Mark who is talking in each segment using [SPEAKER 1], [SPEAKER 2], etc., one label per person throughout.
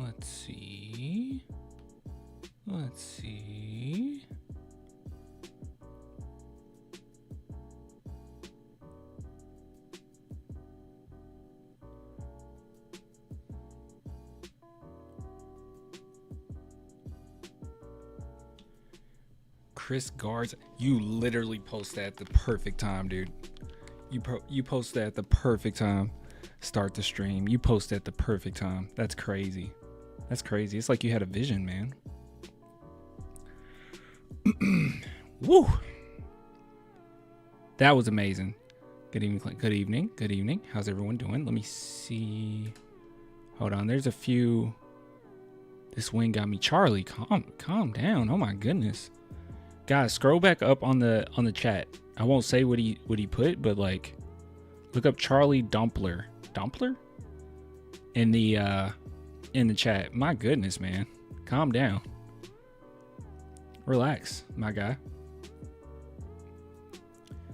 [SPEAKER 1] Let's see. Let's see. Chris Guards, you literally post that at the perfect time, dude. You post that at the perfect time. Start the stream. You post at the perfect time. That's crazy. That's crazy. It's like you had a vision, man. Woo. That was amazing. Good evening, Clint. Good evening. Good evening. How's everyone doing? Let me see. Hold on. There's a few. This win got me. Charlie, calm down. Oh my goodness. Guys, scroll back up on the chat. I won't say what he put, but like look up Charlie Dumpler in the chat. My goodness, man. Calm down. Relax, my guy.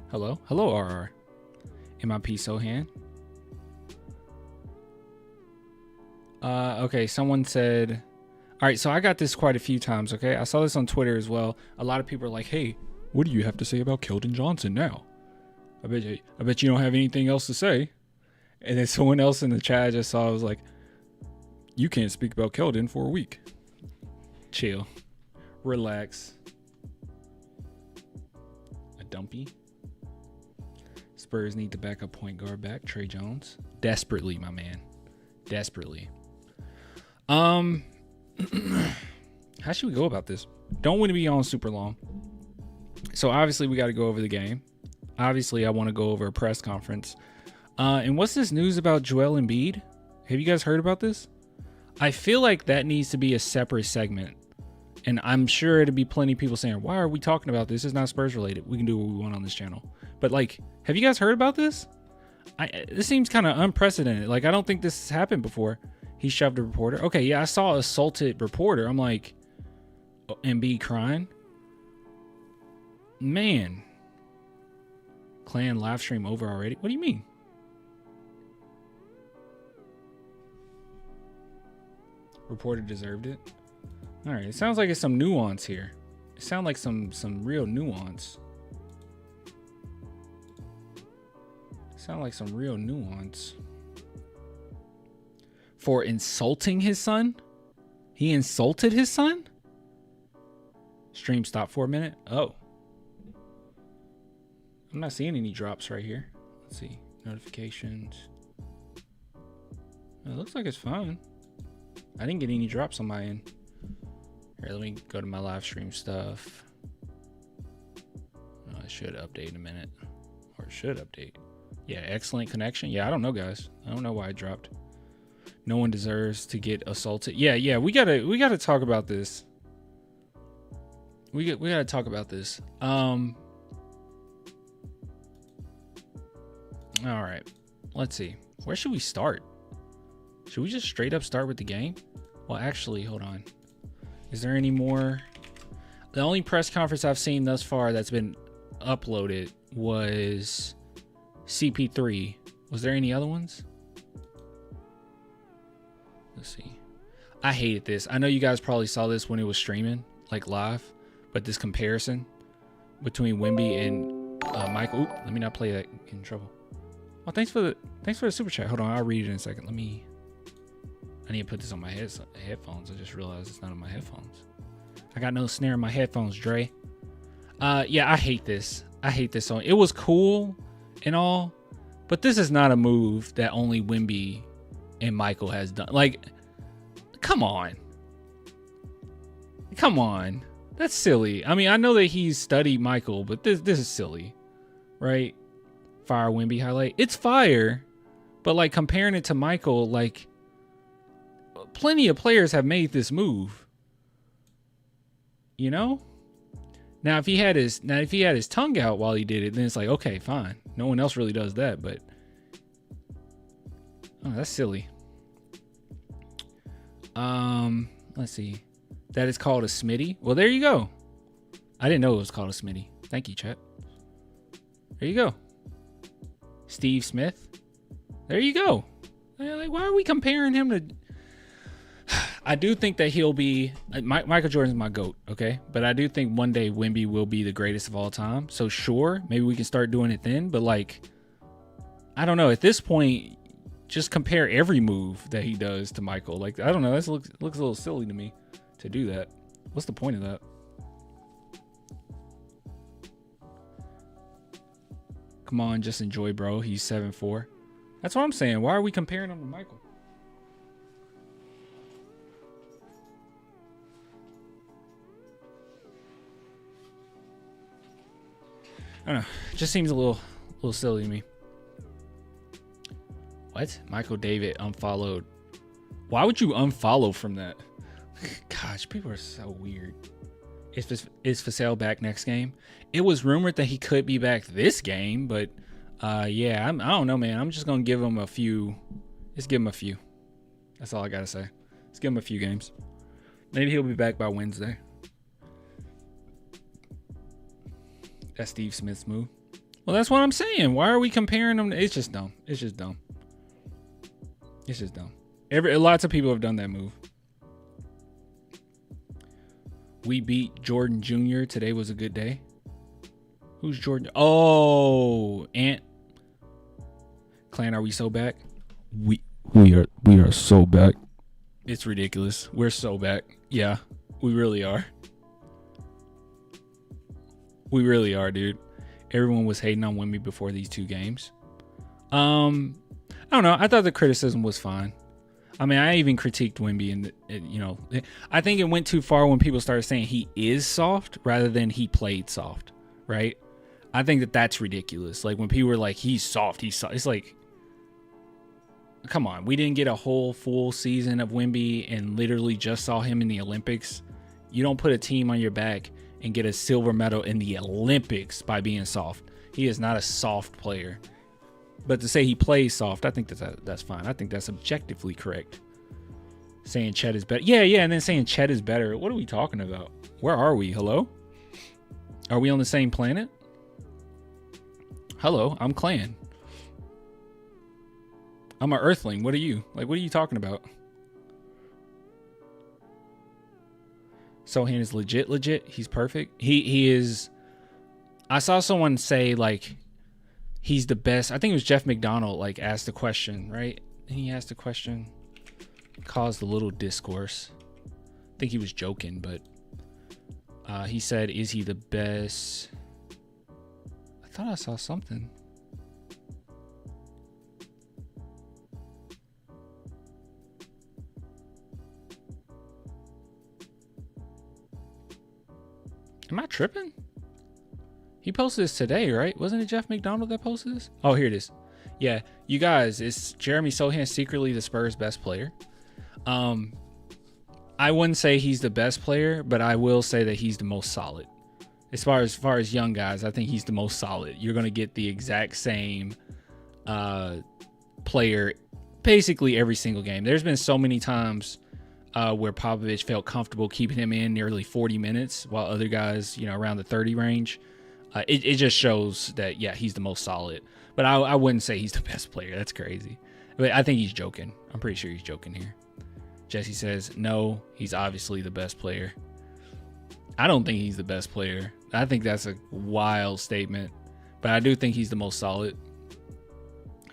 [SPEAKER 1] Hello, RR. MIP Sochan. Okay, someone said, all right, so I got this quite a few times, okay? I saw this on Twitter as well. A lot of people are like, hey, what do you have to say about Keldon Johnson now? I bet you don't have anything else to say. And then someone else in the chat I just saw was like, you can't speak about Keldon for a week. Chill. Relax. A dumpy. Spurs need the backup point guard back. Trey Jones. Desperately, my man. Desperately. How should we go about this? Don't want to be on super long. So obviously we got to go over the game. Obviously I want to go over a press conference. And what's this news about Joel Embiid? Have you guys heard about this? I feel like that needs to be a separate segment. And I'm sure it'll be plenty of people saying, why are we talking about this? It's not Spurs related. We can do what we want on this channel. But like, have you guys heard about this? This seems kind of unprecedented. Like, I don't think this has happened before. He shoved a reporter. Okay, yeah, I saw assaulted reporter. I'm like, oh, Embiid crying. Man. Clan live stream over already? What do you mean? Reporter deserved it. All right, it sounds like it's some nuance here. It sounds like some real nuance. Sound like some real nuance. For insulting his son? He insulted his son? Stream stopped for a minute. Oh. I'm not seeing any drops right here. Let's see. Notifications. It looks like it's fine. I didn't get any drops on my end. Here, let me go to my live stream stuff. Oh, it should update in a minute. Or it should update. Yeah, excellent connection. Yeah, I don't know, guys. I don't know why it dropped. No one deserves to get assaulted. Yeah, we gotta talk about this. We gotta talk about this. All right, let's see. Where should we start? Should we just straight up start with the game? Well, actually, hold on. Is there any more? The only press conference I've seen thus far that's been uploaded was CP3. Was there any other ones? Let's see. I hated this. I know you guys probably saw this when it was streaming, like live, but this comparison between Wemby and Michael. Oop, let me not play that. Get in trouble. Oh, thanks for the super chat. Hold on, I'll read it in a second. I need to put this on my headphones. I just realized it's not on my headphones. I got no snare in my headphones, Dre. Yeah, I hate this. I hate this song. It was cool and all, but this is not a move that only Wemby and Michael has done. Like, come on. Come on. That's silly. I mean, I know that he's studied Michael, but this is silly, right? Fire Wemby highlight. It's fire, but like comparing it to Michael, like plenty of players have made this move. You know? Now if he had his tongue out while he did it, then it's like, okay, fine. No one else really does that, but oh, that's silly. Let's see. That is called a Smitty. Well, there you go. I didn't know it was called a Smitty. Thank you, chat. There you go. Steve Smith. There you go. Like, why are we comparing him to? I do think that he'll be Michael Jordan's my GOAT, okay? But I do think one day Wemby will be the greatest of all time. So sure, maybe we can start doing it then. But like, I don't know. At this point, just compare every move that he does to Michael. Like, I don't know. This looks a little silly to me to do that. What's the point of that? Come on, just enjoy, bro. He's 7'4". That's what I'm saying. Why are we comparing him to Michael? I don't know. It just seems a little silly to me. What? Michael David unfollowed. Why would you unfollow from that? Gosh, people are so weird. Is Fasale back next game? It was rumored that he could be back this game, but yeah, I don't know, man. I'm just gonna give him a few. Just give him a few. That's all I gotta say. Let's give him a few games. Maybe he'll be back by Wednesday. That's Steve Smith's move. Well, that's what I'm saying. Why are we comparing them? It's just dumb. It's just dumb. It's just dumb. Lots of people have done that move. We beat Jordan Jr. Today was a good day. Who's Jordan? Oh, Ant. Clan, are we so back? We are so back. It's ridiculous. We're so back. Yeah, we really are. We really are, dude. Everyone was hating on Wemby before these two games. I don't know. I thought the criticism was fine. I mean, I even critiqued Wemby, and I think it went too far when people started saying he is soft rather than he played soft, right? I think that's ridiculous. Like when people were like, he's soft, it's like, come on. We didn't get a whole full season of Wemby and literally just saw him in the Olympics. You don't put a team on your back and get a silver medal in the Olympics by being soft. He is not a soft player. But to say he plays soft, I think that's fine. I think that's objectively correct. Saying Chet is better. Yeah, and then saying Chet is better. What are we talking about? Where are we? Hello? Are we on the same planet? Hello, I'm Clan. I'm an Earthling. What are you? Like, what are you talking about? Sochan is legit. He's perfect. He is. I saw someone say, like, he's the best. I think it was Jeff McDonald, like, asked the question, right? And he asked the question, caused a little discourse. I think he was joking, but he said, is he the best? I thought I saw something. Am I tripping? He posted this today, right? Wasn't it Jeff McDonald that posted this? Oh, here it is. Yeah, you guys, is Jeremy Sochan secretly the Spurs' best player? I wouldn't say he's the best player, but I will say that he's the most solid. As far as young guys, I think he's the most solid. You're going to get the exact same player basically every single game. There's been so many times where Popovich felt comfortable keeping him in nearly 40 minutes while other guys, around the 30 range. It just shows that, yeah, he's the most solid. But I wouldn't say he's the best player. That's crazy. But I think he's joking. I'm pretty sure he's joking here. Jesse says, no, he's obviously the best player. I don't think he's the best player. I think that's a wild statement. But I do think he's the most solid.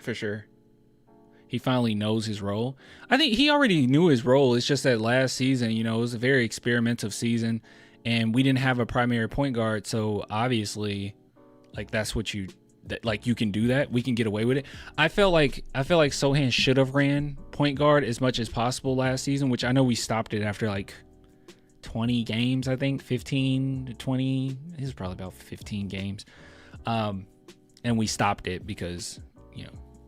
[SPEAKER 1] For sure. He finally knows his role. I think he already knew his role. It's just that last season, it was a very experimental season. And we didn't have a primary point guard. So obviously, like, that's what you can do that. We can get away with it. I felt like Sochan should have ran point guard as much as possible last season, which I know we stopped it after like 20 games, I think 15 to 20. It was probably about 15 games. And we stopped it because,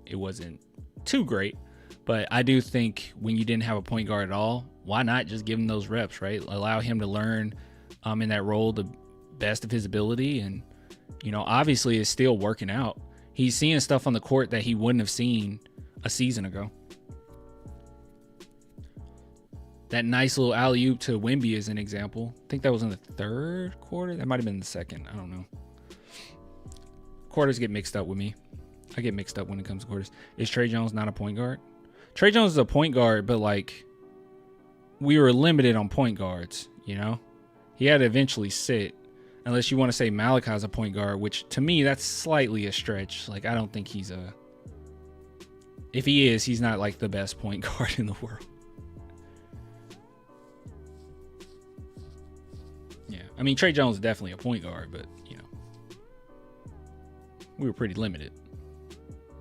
[SPEAKER 1] it wasn't too great. But I do think when you didn't have a point guard at all, why not just give him those reps, right? Allow him to learn in that role the best of his ability. And, obviously it's still working out. He's seeing stuff on the court that he wouldn't have seen a season ago. That nice little alley-oop to Wemby is an example. I think that was in the third quarter. That might have been the second. I don't know. Quarters get mixed up with me. I get mixed up when it comes to quarters. Is Trey Jones not a point guard? Trey Jones is a point guard, but like, we were limited on point guards, you know? He had to eventually sit, unless you want to say Malachi's a point guard, which to me, that's slightly a stretch. Like, I don't think he's a... If he is, he's not like the best point guard in the world. Yeah, I mean, Trey Jones is definitely a point guard, but, you know, we were pretty limited.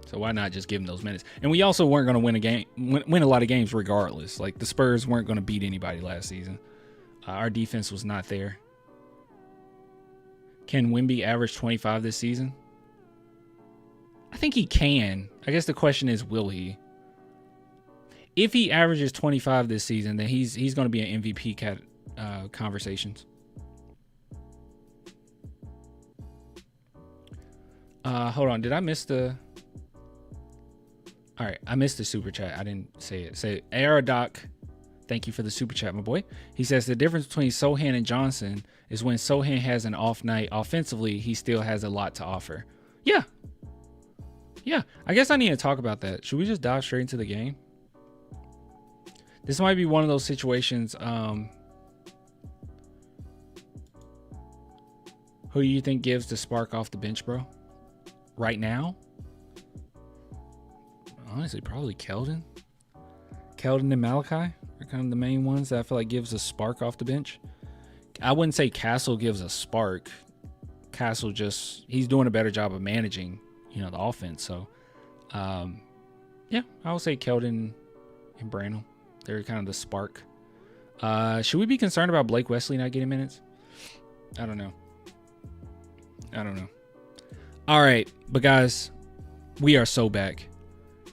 [SPEAKER 1] So why not just give him those minutes? And we also weren't going to win a lot of games regardless. Like, the Spurs weren't going to beat anybody last season. Our defense was not there. Can Wemby average 25 this season? I think he can. I guess the question is, will he? If he averages 25 this season, then he's going to be in MVP conversations. Hold on. Did I miss the... All right. I missed the super chat. I didn't say it. Say Aerodoc. Thank you for the super chat, my boy. He says the difference between Sochan and Johnson is when Sochan has an off night offensively, he still has a lot to offer. Yeah. Yeah. I guess I need to talk about that. Should we just dive straight into the game? This might be one of those situations. Who do you think gives the spark off the bench, bro? Right now? Honestly, probably Keldon. Keldon and Malachi are kind of the main ones that I feel like gives a spark off the bench. I wouldn't say Castle gives a spark. Castle just, he's doing a better job of managing, you know, the offense. So, yeah, I would say Keldon and Branham. They're kind of the spark. Should we be concerned about Blake Wesley not getting minutes? I don't know. All right, but guys, we are so back.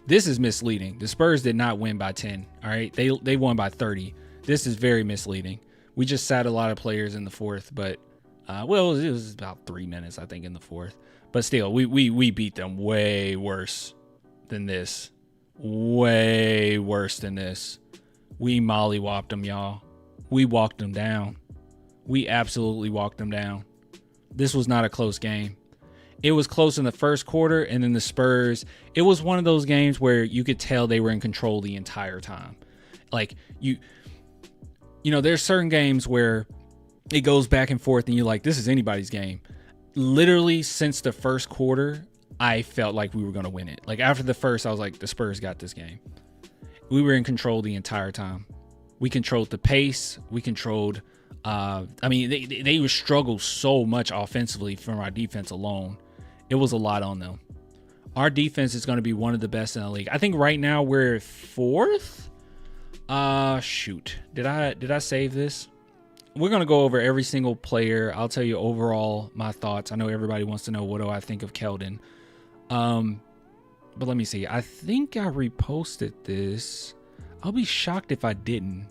[SPEAKER 1] This is misleading. The Spurs did not win by 10. All right, they won by 30. This is very misleading. We just sat a lot of players in the fourth, but well, it was about 3 minutes, I think, in the fourth. But still, we beat them way worse than this. Way worse than this. We mollywopped them, y'all. We walked them down. We absolutely walked them down. This was not a close game. It was close in the first quarter, and then the Spurs, it was one of those games where you could tell they were in control the entire time. Like, you know, there's certain games where it goes back and forth, and you're like, this is anybody's game. Literally, since the first quarter, I felt like we were going to win it. Like, after the first, I was like, the Spurs got this game. We were in control the entire time. We controlled the pace. We controlled, I mean, they would struggle so much offensively from our defense alone. It was a lot on them. Our defense is going to be one of the best in the league. I think right now we're fourth. Shoot. Did I save this? We're going to go over every single player. I'll tell you overall my thoughts. I know everybody wants to know what do I think of Keldon. But let me see. I think I reposted this. I'll be shocked if I didn't.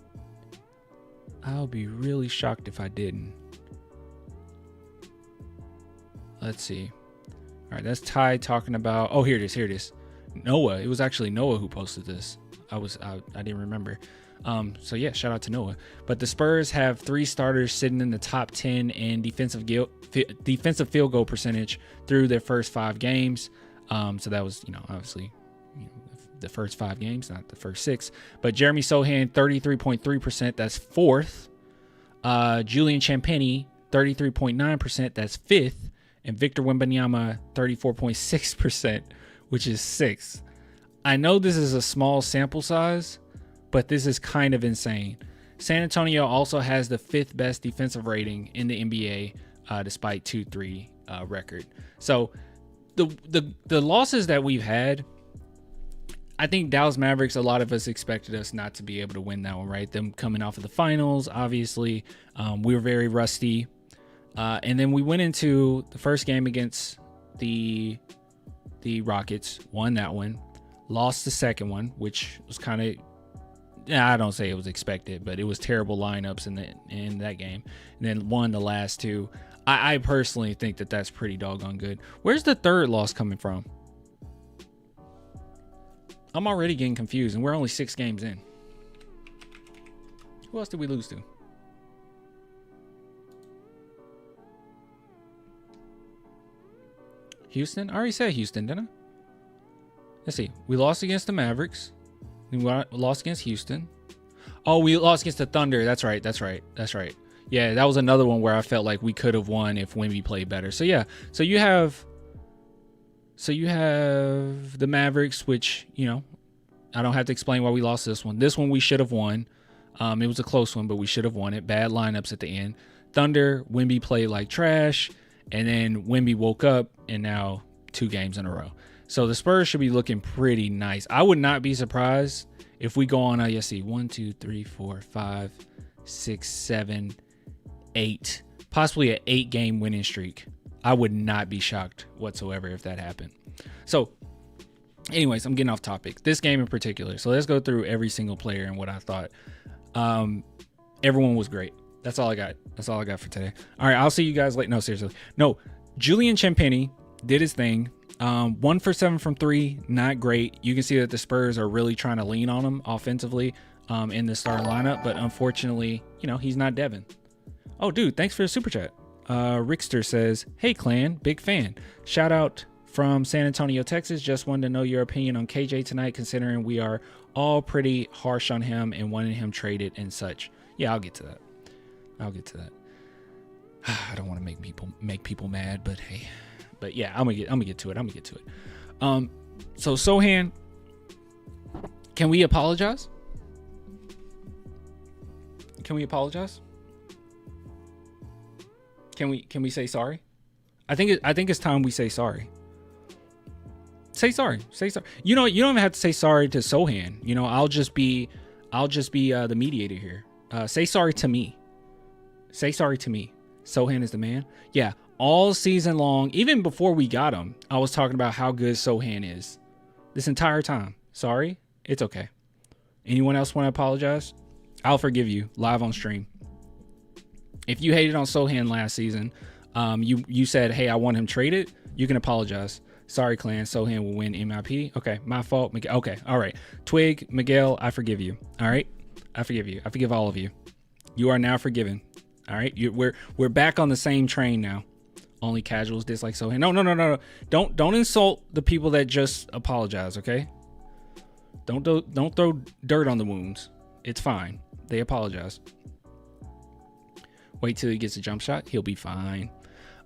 [SPEAKER 1] I'll be really shocked if I didn't. Let's see. All right, that's Ty talking about. Oh, here it is. Noah. It was actually Noah who posted this. I didn't remember. So yeah, shout out to Noah. But the Spurs have 3 starters sitting in the top 10 in defensive field goal percentage through their first 5 games. So that was, you know, obviously, you know, the first 5 games, not the first 6. But Jeremy Sochan, 33.3%. That's 4th. Julian Champagnie, 33.9%. That's 5th. And Victor Wembanyama, 34.6%, which is 6th. I know this is a small sample size, but this is kind of insane. San Antonio also has the 5th best defensive rating in the NBA, despite 2-3 record. So the losses that we've had, I think Dallas Mavericks, a lot of us expected us not to be able to win that one, right? Them coming off of the finals, obviously. We were very rusty. And then we went into the first game against the Rockets, won that one, lost the second one, which was kind of, I don't say it was expected, but it was terrible lineups in that game. And then won the last 2. I personally think that that's pretty doggone good. Where's the third loss coming from? I'm already getting confused, and we're only 6 games in. Who else did we lose to? Houston? I already said Houston, didn't I? Let's see. We lost against the Mavericks. We lost against Houston. Oh, we lost against the Thunder. That's right. Yeah, that was another one where I felt like we could have won if Wemby played better. So yeah, so you have the Mavericks, which, you know, I don't have to explain why we lost this one. This one we should have won. It was a close one, but we should have won it. Bad lineups at the end. Thunder, Wemby played like trash, and then Wemby woke up, and now 2 games in a row. So the Spurs should be looking pretty nice. I would not be surprised if we go on, let's see, 1, 2, 3, 4, 5, 6, 7, 8, possibly an 8-game winning streak. I would not be shocked whatsoever if that happened. So anyways, I'm getting off topic. This game in particular. So let's go through every single player and what I thought. Everyone was great. That's all I got. That's all I got for today. All right, I'll see you guys later. No, seriously. No, Julian Champagnie did his thing. 1 for 7 from 3, not great. You can see that the Spurs are really trying to lean on him offensively in the starting lineup, but unfortunately, you know, he's not Devin. Oh, dude, thanks for the super chat. Rickster says, "Hey, clan, big fan. Shout out from San Antonio, Texas. Just wanted to know your opinion on KJ tonight, considering we are all pretty harsh on him and wanting him traded and such." Yeah, I'll get to that. I don't want to make people mad, but hey. But yeah, I'm gonna get to it. So Sochan, can we apologize? Can we say sorry? I think it's time we say sorry. Say sorry. You know, you don't even have to say sorry to Sochan. You know, I'll just be the mediator here. Say sorry to me. Sochan is the man. Yeah. All season long, even before we got him, I was talking about how good Sochan is. This entire time. Sorry, it's okay. Anyone else want to apologize? I'll forgive you live on stream. If you hated on Sochan last season, you said, "Hey, I want him traded." You can apologize. Sorry, clan. Sochan will win MIP. Okay, my fault. Okay, all right. Twig, Miguel, I forgive you. All right, I forgive you. I forgive all of you. You are now forgiven. All right, we're back on the same train now. Only casuals dislike Sochan. No. Don't insult the people that just apologize, okay? Don't throw dirt on the wounds. It's fine. They apologize. Wait till he gets a jump shot. He'll be fine.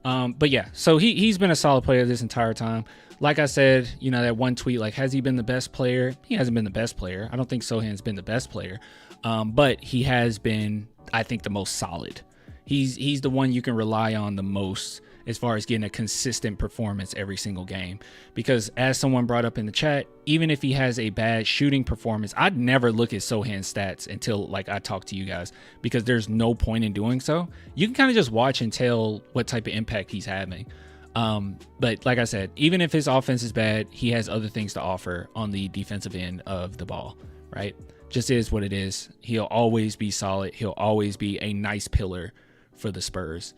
[SPEAKER 1] But yeah, so he's been a solid player this entire time. Like I said, you know, that one tweet, like, has he been the best player? He hasn't been the best player. I don't think Sochan's been the best player. But he has been, I think, the most solid. He's the one you can rely on the most as far as getting a consistent performance every single game. Because as someone brought up in the chat, even if he has a bad shooting performance, I'd never look at Sochan's stats until like I talk to you guys, because there's no point in doing so. You can kind of just watch and tell what type of impact he's having. But like I said, even if his offense is bad, he has other things to offer on the defensive end of the ball, right? Just is what it is. He'll always be solid. He'll always be a nice pillar for the Spurs.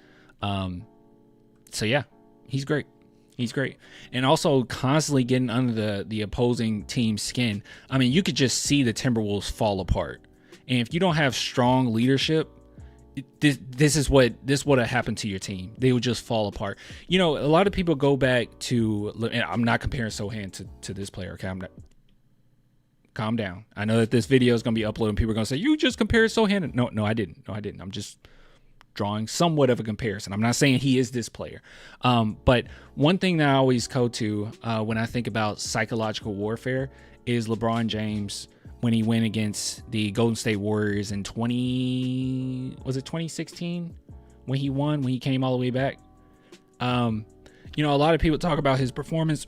[SPEAKER 1] So yeah, he's great. And also constantly getting under the opposing team's skin. I mean, you could just see the Timberwolves fall apart. And if you don't have strong leadership, this is what happened to your team. They would just fall apart. You know, a lot of people go back to, and I'm not comparing Sochan to this player. Okay, calm down. I know that this video is going to be uploaded and people are going to say, "You just compared Sochan." No, I didn't. I'm just drawing somewhat of a comparison. I'm not saying he is this player. But one thing that I always go to when I think about psychological warfare is LeBron James when he went against the Golden State Warriors in 2016 when he came all the way back. You know, a lot of people talk about his performance,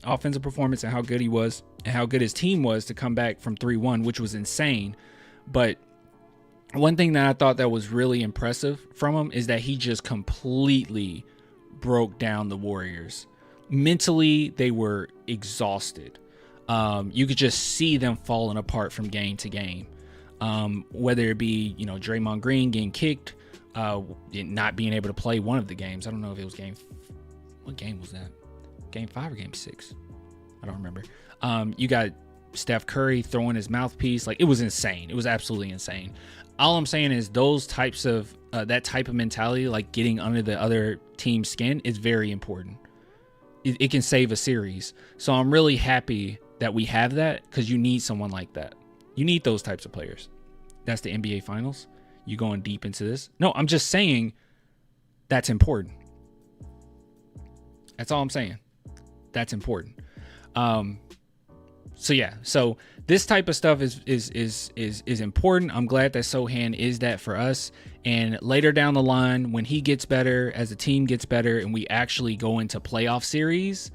[SPEAKER 1] offensive performance, and how good he was and how good his team was to come back from 3-1, which was insane. But one thing that I thought that was really impressive from him is that he just completely broke down the Warriors. Mentally, they were exhausted. You could just see them falling apart from game to game. Whether it be, you know, Draymond Green getting kicked, not being able to play one of the games. I don't know if it was what game was that? Game 5 or game 6? I don't remember. You got Steph Curry throwing his mouthpiece. Like, it was insane. It was absolutely insane. All I'm saying is those types of that type of mentality, like getting under the other team's skin, is very important. It can save a series. So I'm really happy that we have that, because you need someone like that. You need those types of players. That's the NBA Finals. You going deep into this? No, I'm just saying that's important. That's all I'm saying. That's important. So this type of stuff is important. I'm glad that Sochan is that for us. And later down the line, when he gets better, as the team gets better, and we actually go into playoff series,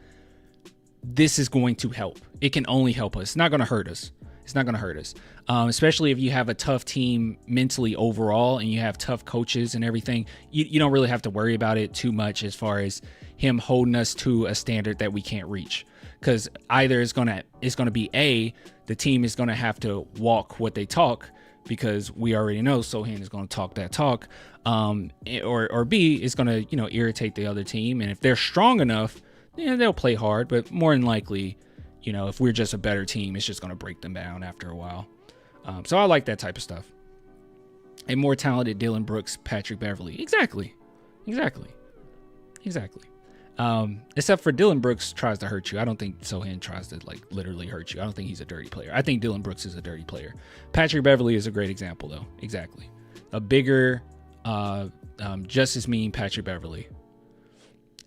[SPEAKER 1] this is going to help. It can only help us. It's not going to hurt us. It's not going to hurt us, especially if you have a tough team mentally overall and you have tough coaches and everything. You don't really have to worry about it too much as far as him holding us to a standard that we can't reach. Because either it's gonna be the team is gonna have to walk what they talk, because we already know Sochan is gonna talk that talk, or B, it's gonna irritate the other team, and if they're strong enough, they'll play hard, but more than likely, if we're just a better team, it's just gonna break them down after a while. So I like that type of stuff. A more talented Dillon Brooks, Patrick Beverley, exactly. Except for Dillon Brooks tries to hurt you. I don't think Sochan tries to literally hurt you. I don't think he's a dirty player. I think Dillon Brooks is a dirty player. Patrick Beverley is a great example though. Exactly. A bigger, just as mean Patrick Beverley.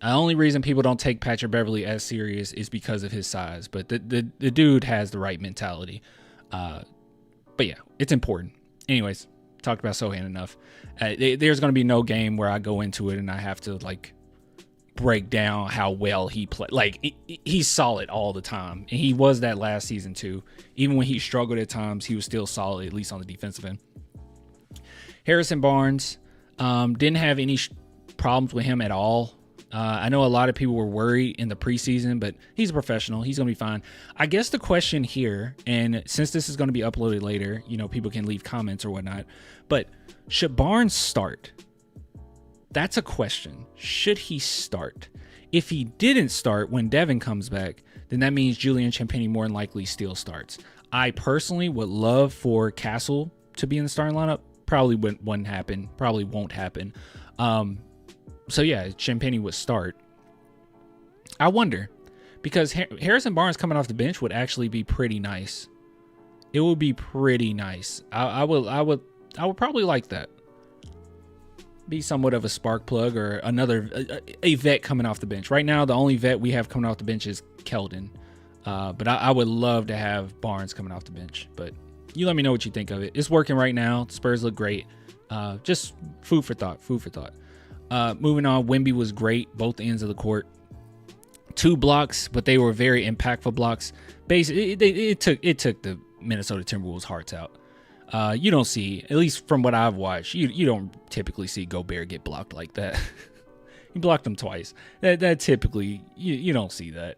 [SPEAKER 1] The only reason people don't take Patrick Beverley as serious is because of his size, but the dude has the right mentality. But yeah, it's important. Anyways, talked about Sochan enough. There's going to be no game where I go into it and I have to break down how well he played. He's solid all the time, and he was that last season too. Even when he struggled at times, he was still solid, at least on the defensive end. Harrison Barnes, didn't have any problems with him at all. I know a lot of people were worried in the preseason, but he's a professional. He's going to be fine. I guess the question here, and since this is going to be uploaded later, people can leave comments or whatnot, but should Barnes start? That's a question. Should he start? If he didn't start when Devin comes back, then that means Julian Champagnie more than likely still starts. I personally would love for Castle to be in the starting lineup. Probably wouldn't happen. Probably won't happen. So yeah, Champagnie would start. I wonder, because Harrison Barnes coming off the bench would actually be pretty nice. It would be pretty nice. I would probably like that. Be somewhat of a spark plug or another a vet coming off the bench. Right now, the only vet we have coming off the bench is Keldon. But I would love to have Barnes coming off the bench. But you let me know what you think of it. It's working right now. Spurs look great. Just food for thought. Moving on, Wemby was great, both ends of the court. 2 blocks, but they were very impactful blocks. Basically, it took the Minnesota Timberwolves' hearts out. You don't see, at least from what I've watched, you don't typically see Gobert get blocked like that. He blocked him twice. That typically, you don't see that.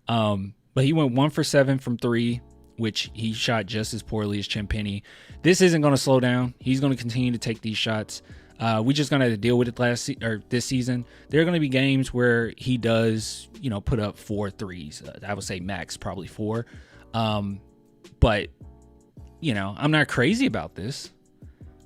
[SPEAKER 1] But he went 1 for 7 from 3, which he shot just as poorly as Champagnie. This isn't going to slow down. He's going to continue to take these shots. We just going to have to deal with it this season. There are going to be games where he does, put up 4 threes. I would say max probably 4. But I'm not crazy about this,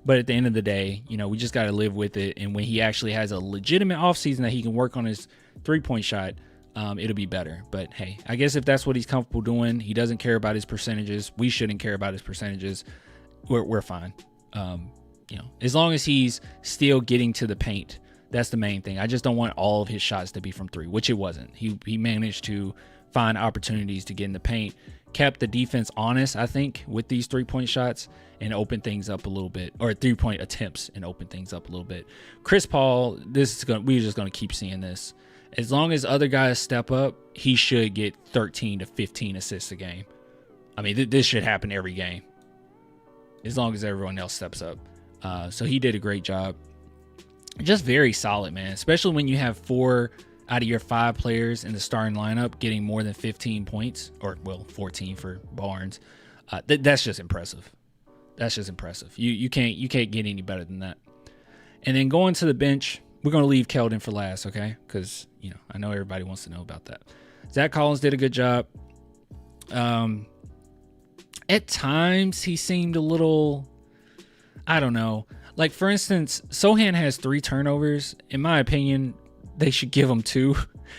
[SPEAKER 1] but at the end of the day, we just got to live with it. And when he actually has a legitimate offseason that he can work on his 3-point shot, it'll be better. But hey, I guess if that's what he's comfortable doing, he doesn't care about his percentages. We shouldn't care about his percentages. We're fine. As long as he's still getting to the paint, that's the main thing. I just don't want all of his shots to be from 3, which it wasn't. He managed to find opportunities to get in the paint, kept the defense honest, I think, with these 3-point shots and open things up a little bit, or 3-point attempts and open things up a little bit. Chris Paul, we're just going to keep seeing this. As long as other guys step up, he should get 13 to 15 assists a game. I mean, this should happen every game, as long as everyone else steps up. So he did a great job. Just very solid, man, especially when you have 4 out of your 5 players in the starting lineup getting more than 15 points, or 14 for Barnes. That's just impressive. You can't get any better than that. And then going to the bench, we're going to leave Keldon for last, okay? Because I know everybody wants to know about that. Zach Collins did a good job. At times he seemed a little, I don't know. Like, for instance, Sochan has 3 turnovers. In my opinion, they should give him 2,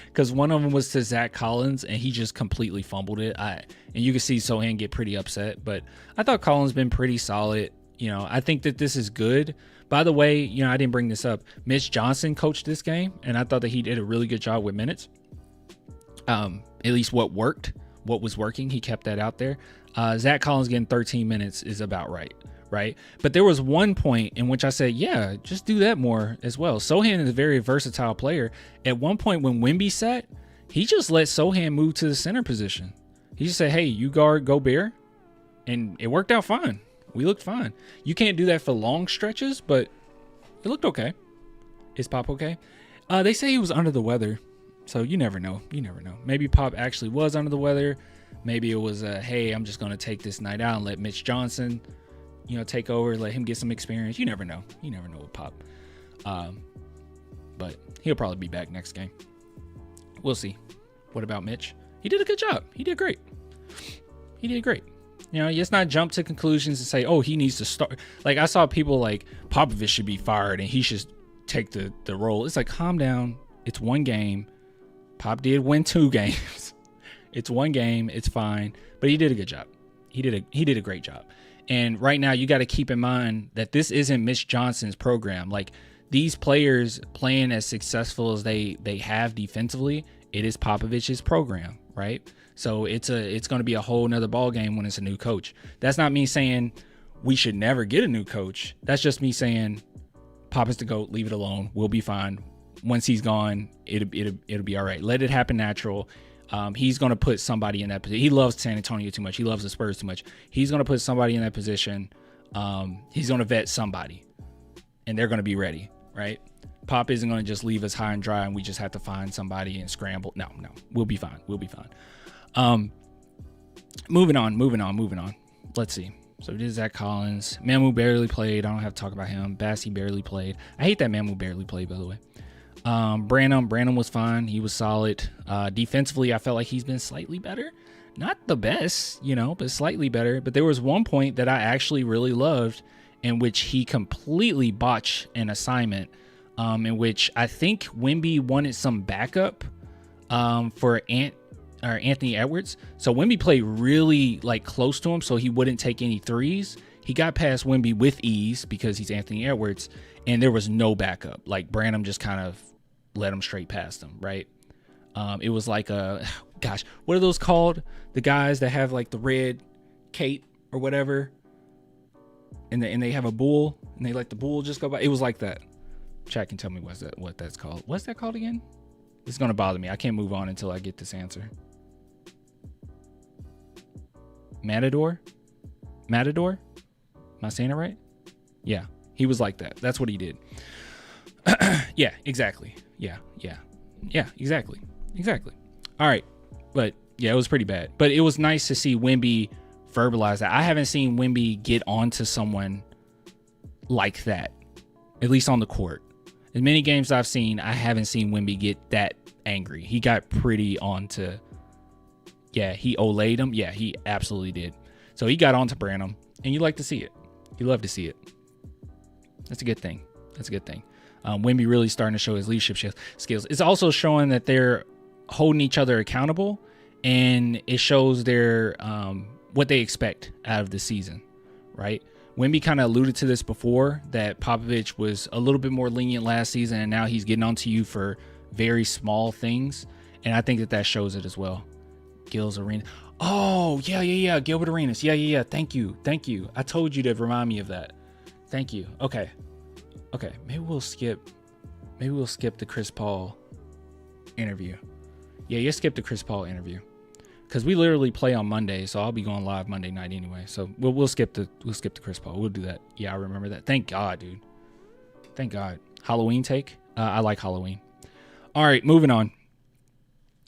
[SPEAKER 1] because one of them was to Zach Collins and he just completely fumbled it. And you can see Sochan get pretty upset, but I thought Collins been pretty solid. I think that this is good. By the way, I didn't bring this up. Mitch Johnson coached this game, and I thought that he did a really good job with minutes. At least what was working, he kept that out there. Zach Collins getting 13 minutes is about right? But there was one point in which I said, yeah, just do that more as well. Sochan is a very versatile player. At one point when Wemby sat, he just let Sochan move to the center position. He just said, hey, you guard Gobert, and it worked out fine. We looked fine. You can't do that for long stretches, but it looked okay. Is Pop okay? They say he was under the weather, so you never know. Maybe Pop actually was under the weather. Maybe it was, hey, I'm just going to take this night out and let Mitch Johnson, take over, let him get some experience. You never know. You never know with Pop. But he'll probably be back next game. We'll see. What about Mitch? He did a good job. He did great. Let's not jump to conclusions and say, oh, he needs to start. Like, I saw people like Popovich should be fired and he should take the role. It's like, calm down. It's one game. Pop did win 2 games. It's one game. It's fine. But he did a good job. He did a great job. And right now, you got to keep in mind that this isn't Mitch Johnson's program. Like, these players playing as successful as they have defensively, it is Popovich's program, right? So it's going to be a whole nother ball game when it's a new coach. That's not me saying we should never get a new coach. That's just me saying Pop is the GOAT, leave it alone. We'll be fine. Once he's gone, it'll be all right. Let it happen natural. He's going to put somebody in that position. He loves San Antonio too much. He loves the Spurs too much. He's going to put somebody in that position. He's going to vet somebody, and they're going to be ready, right? Pop isn't going to just leave us high and dry, and we just have to find somebody and scramble. No, we'll be fine. Moving on. Let's see. So it is Zach Collins. Mamu barely played. I don't have to talk about him. Bassey barely played. I hate that Mamu barely played, by the way. Branham was fine. He was solid. Defensively, I felt like he's been slightly better. Not the best, but slightly better. But there was one point that I actually really loved in which he completely botched an assignment, in which I think Wemby wanted some backup for Anthony Edwards. So Wemby played really close to him so he wouldn't take any threes. He got past Wemby with ease because he's Anthony Edwards, and there was no backup. Like, Branham just kind of let him straight past him, right? It was like what are those called? The guys that have the red cape or whatever, and they have a bull, and they let the bull just go by. It was like that. Chat can tell me what that's called. What's that called again? It's gonna bother me. I can't move on until I get this answer. Matador? Am I saying it right? Yeah, he was like that. That's what he did. Yeah, exactly. Yeah, exactly. All right, but yeah, it was pretty bad. But it was nice to see Wemby verbalize that. I haven't seen Wemby get onto someone like that, at least on the court. As many games I've seen, I haven't seen Wemby get that angry. He got pretty onto. Yeah, he olayed him. Yeah, he absolutely did. So he got onto Branham, and you like to see it. You love to see it. That's a good thing. Wemby really starting to show his leadership skills. It's also showing that they're holding each other accountable, and it shows their what they expect out of the season, right? Wemby kind of alluded to this before, that Popovich was a little bit more lenient last season, and now he's getting onto you for very small things, and I think that shows it as well. Gil's Arena. Oh, yeah. Gilbert Arenas. Yeah. Thank you. I told you to remind me of that. Thank you. Okay. Maybe we'll skip the Chris Paul interview. Yeah, you skip the Chris Paul interview. Because we literally play on Monday, so I'll be going live Monday night anyway. So we'll skip the Chris Paul. We'll do that. Yeah, I remember that. Thank God, dude. Thank God. Halloween take. I like Halloween. All right, moving on.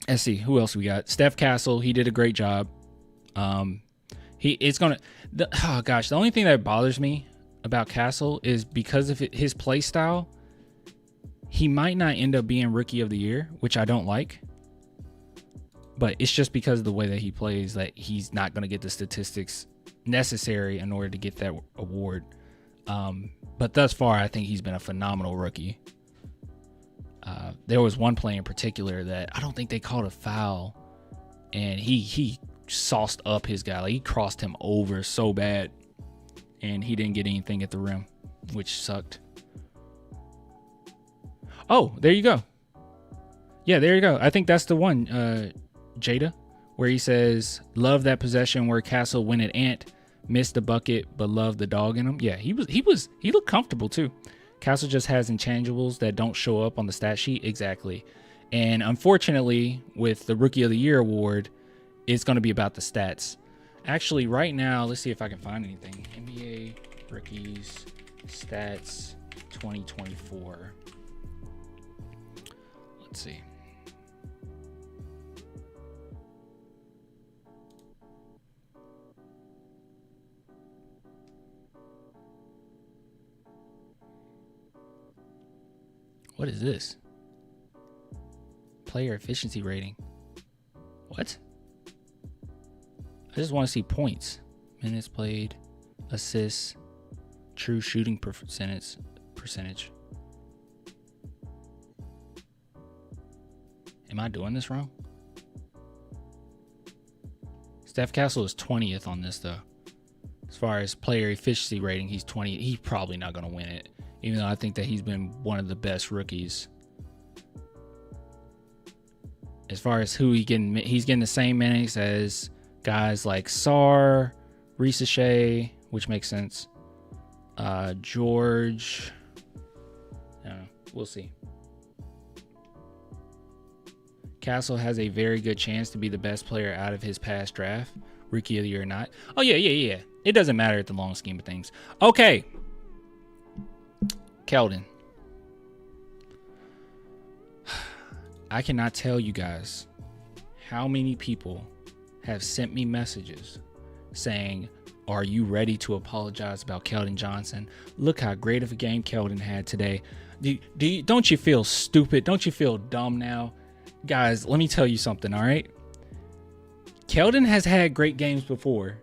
[SPEAKER 1] Let's see who else we got. Steph Castle. He did a great job. The only thing that bothers me about Castle is because of his play style, he might not end up being Rookie of the Year, which I don't like. But it's just because of the way that he plays that he's not going to get the statistics necessary in order to get that award. But thus far, I think he's been a phenomenal rookie. There was one play in particular that I don't think they called a foul, and he sauced up his guy. Like, he crossed him over so bad. and he didn't get anything at the rim, which sucked. Oh, there you go. Yeah, there you go. I think that's the one, Jada, where he says, love that possession where Castle went at Ant, missed the bucket, but loved the dog in him. Yeah, he looked comfortable too. Castle just has intangibles that don't show up on the stat sheet. Exactly. And unfortunately, with the Rookie of the Year award, it's going to be about the stats. Actually, right now, let's see if I can find anything. NBA Rookies Stats 2024. Let's see. What is this? Player efficiency rating. What? I just want to see points. Minutes played, assists, true shooting percentage. Am I doing this wrong? Steph Castle is 20th on this though. As far as player efficiency rating, he's 20. He's probably not going to win it, even though I think that he's been one of the best rookies. As far as who he's getting the same minutes as guys like Sar, Ricochet, which makes sense. George. I don't know. We'll see. Castle has a very good chance to be the best player out of his past draft, Rookie of the Year or not. Oh, yeah. It doesn't matter at the long scheme of things. Okay. Keldon. I cannot tell you guys how many people have sent me messages saying, are you ready to apologize about Keldon Johnson? Look how great of a game Keldon had today. Don't you feel stupid? Don't you feel dumb now? Guys, let me tell you something, all right? Keldon has had great games before.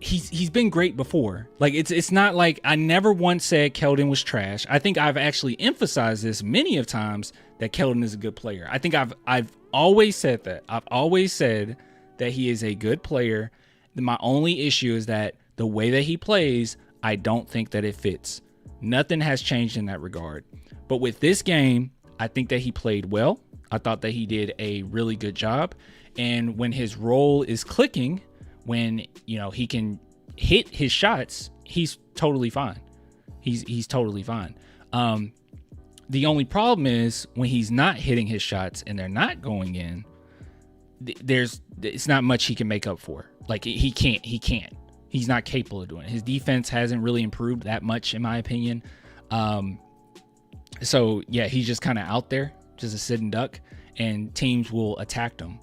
[SPEAKER 1] He's been great before. Like it's not like I never once said Keldon was trash. I think I've actually emphasized this many of times that Keldon is a good player. I think I've always said that. I've always said that he is a good player. My only issue is that the way that he plays, I don't think that it fits. Nothing has changed in that regard. But with this game, I think that he played well. I thought that he did a really good job. And when his role is clicking, when he can hit his shots, he's totally fine. He's totally fine. The only problem is when he's not hitting his shots and they're not going in, it's not much he can make up for. Like he can't. He's not capable of doing it. His defense hasn't really improved that much, in my opinion. So yeah, he's just kind of out there, just a sitting duck, and teams will attack him.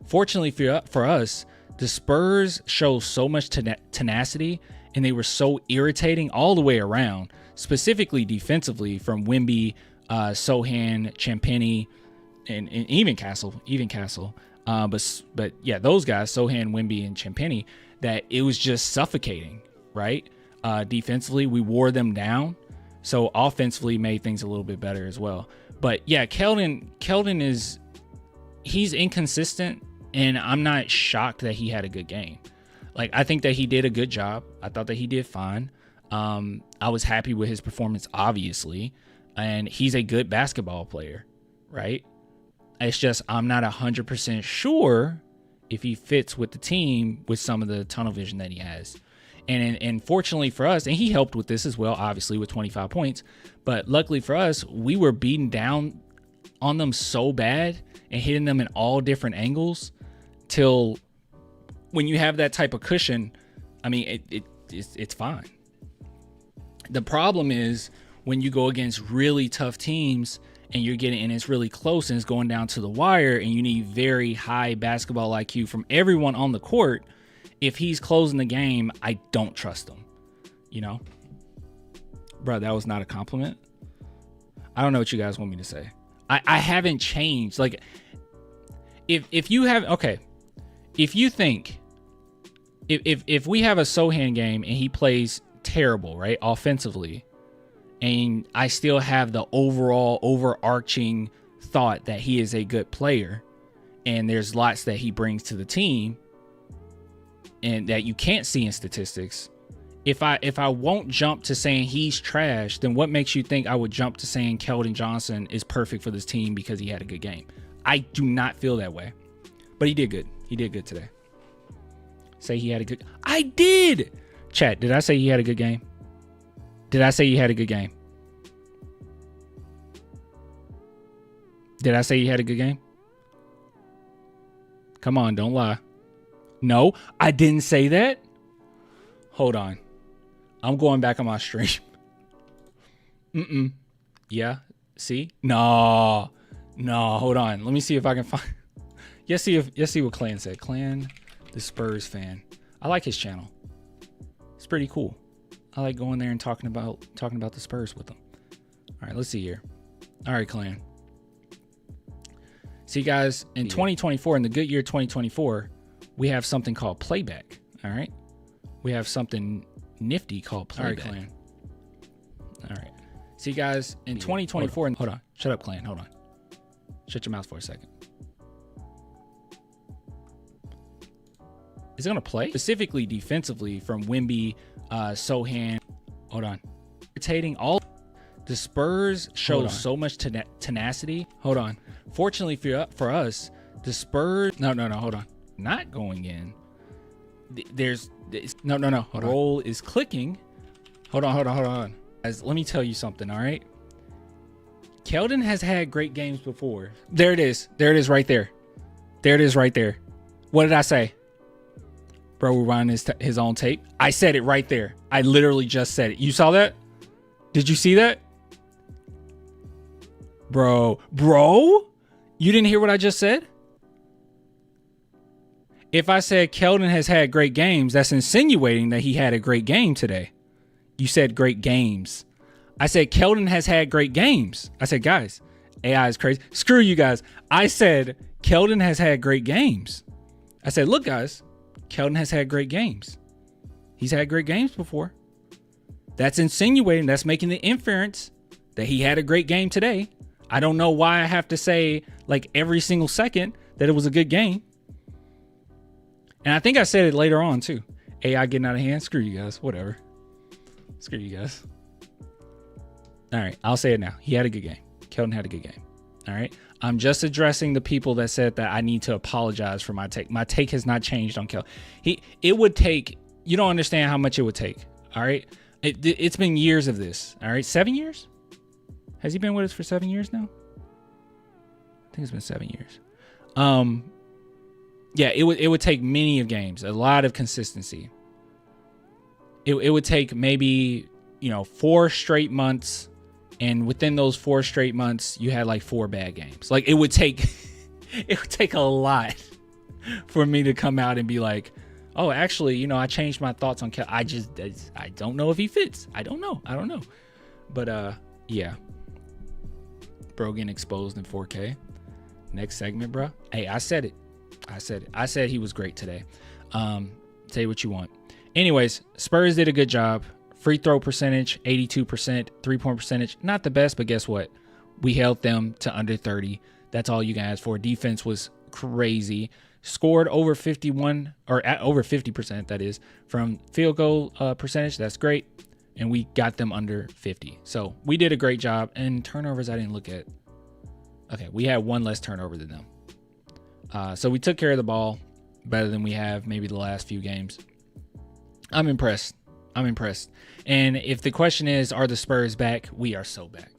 [SPEAKER 1] Fortunately for us, the Spurs show so much tenacity, and they were so irritating all the way around, specifically defensively from Wemby, Sochan, Champagny, and even Castle. But yeah, those guys, Sochan, Wemby, and Champagny, that it was just suffocating, right? Defensively, we wore them down. So offensively made things a little bit better as well. But yeah, Keldon he's inconsistent, and I'm not shocked that he had a good game. Like, I think that he did a good job. I thought that he did fine. I was happy with his performance, obviously, and he's a good basketball player, right? It's just I'm not 100% sure if he fits with the team with some of the tunnel vision that he has. And fortunately for us, and he helped with this as well, obviously, with 25 points. But luckily for us, we were beating down on them so bad and hitting them in all different angles till when you have that type of cushion, I mean, it's fine. The problem is when you go against really tough teams and it's really close and it's going down to the wire and you need very high basketball IQ from everyone on the court. If he's closing the game, I don't trust him, Bro, that was not a compliment. I don't know what you guys want me to say. I haven't changed. Like, if you have, okay, if you think, if we have a Sochan game and he plays terrible, right, offensively, and I still have the overall overarching thought that he is a good player and there's lots that he brings to the team, and that you can't see in statistics, if I won't jump to saying he's trash, then what makes you think I would jump to saying Keldon Johnson is perfect for this team because he had a good game? I do not feel that way. But he did good. He did good today. Say he had a good... I did! Chat, did I say he had a good game? Did I say he had a good game? Did I say he had a good game? Come on, don't lie. No, I didn't say that. Hold on. I'm going back on my stream. Yeah, see? No, hold on. Let me see if I can find... Let's see what Clan said. Clan, the Spurs fan. I like his channel. It's pretty cool. I like going there and talking about the Spurs with them. All right, let's see here. All right, Clan. See, guys, in 2024, in the good year 2024, we have something called playback. All right, we have something nifty called playback. All right, Clan. All right. See, guys, in 2024, hold on. Shut up, Clan. Hold on. Shut your mouth for a second. Is it gonna play? Specifically defensively from Wemby, Sochan. Hold on. Irritating all. The Spurs show so much tenacity. Hold on. Fortunately for us, the Spurs. No. Hold on. Not going in. There's no. Hold on. Roll is clicking. Hold on. Guys, let me tell you something. All right. Keldon has had great games before. There it is. Right there. There it is right there. What did I say? Bro, we're running his own tape. I said it right there. I literally just said it. You saw that? Did you see that? Bro, you didn't hear what I just said? If I said Keldon has had great games, that's insinuating that he had a great game today. You said great games. I said Keldon has had great games. I said, guys, AI is crazy. Screw you guys. I said Keldon has had great games. I said, look, guys, Keldon has had great games. He's had great games before. That's insinuating, that's making the inference that he had a great game today. I don't know why I have to say like every single second that it was a good game. And I think I said it later on too. AI getting out of hand. Screw you guys. Whatever. Screw you guys. All right. I'll say it now. He had a good game. Keldon had a good game. All right. I'm just addressing the people that said that I need to apologize for my take. My take has not changed on Keldon. It would take, you don't understand how much it would take. All right. It's been years of this. All right. 7 years. Has he been with us for 7 years now? I think it's been 7 years. Yeah, it would take many of games, a lot of consistency. It would take maybe, 4 straight months, and within those 4 straight months, you had like 4 bad games. Like it would take a lot for me to come out and be like, oh, actually, I changed my thoughts on Kel. I don't know if he fits. I don't know. But yeah. Bro getting exposed in 4K. Next segment, bro. Hey, I said it. I said he was great today. Say what you want. Anyways, Spurs did a good job. Free throw percentage, 82%. 3-point percentage, not the best, but guess what? We held them to under 30. That's all you can ask for. Defense was crazy. Scored over 51, or at over 50%, that is, from field goal percentage. That's great. And we got them under 50. So we did a great job. And turnovers, I didn't look at. Okay, we had 1 less turnover than them. So we took care of the ball better than we have maybe the last few games. I'm impressed. And if the question is, are the Spurs back? We are so back.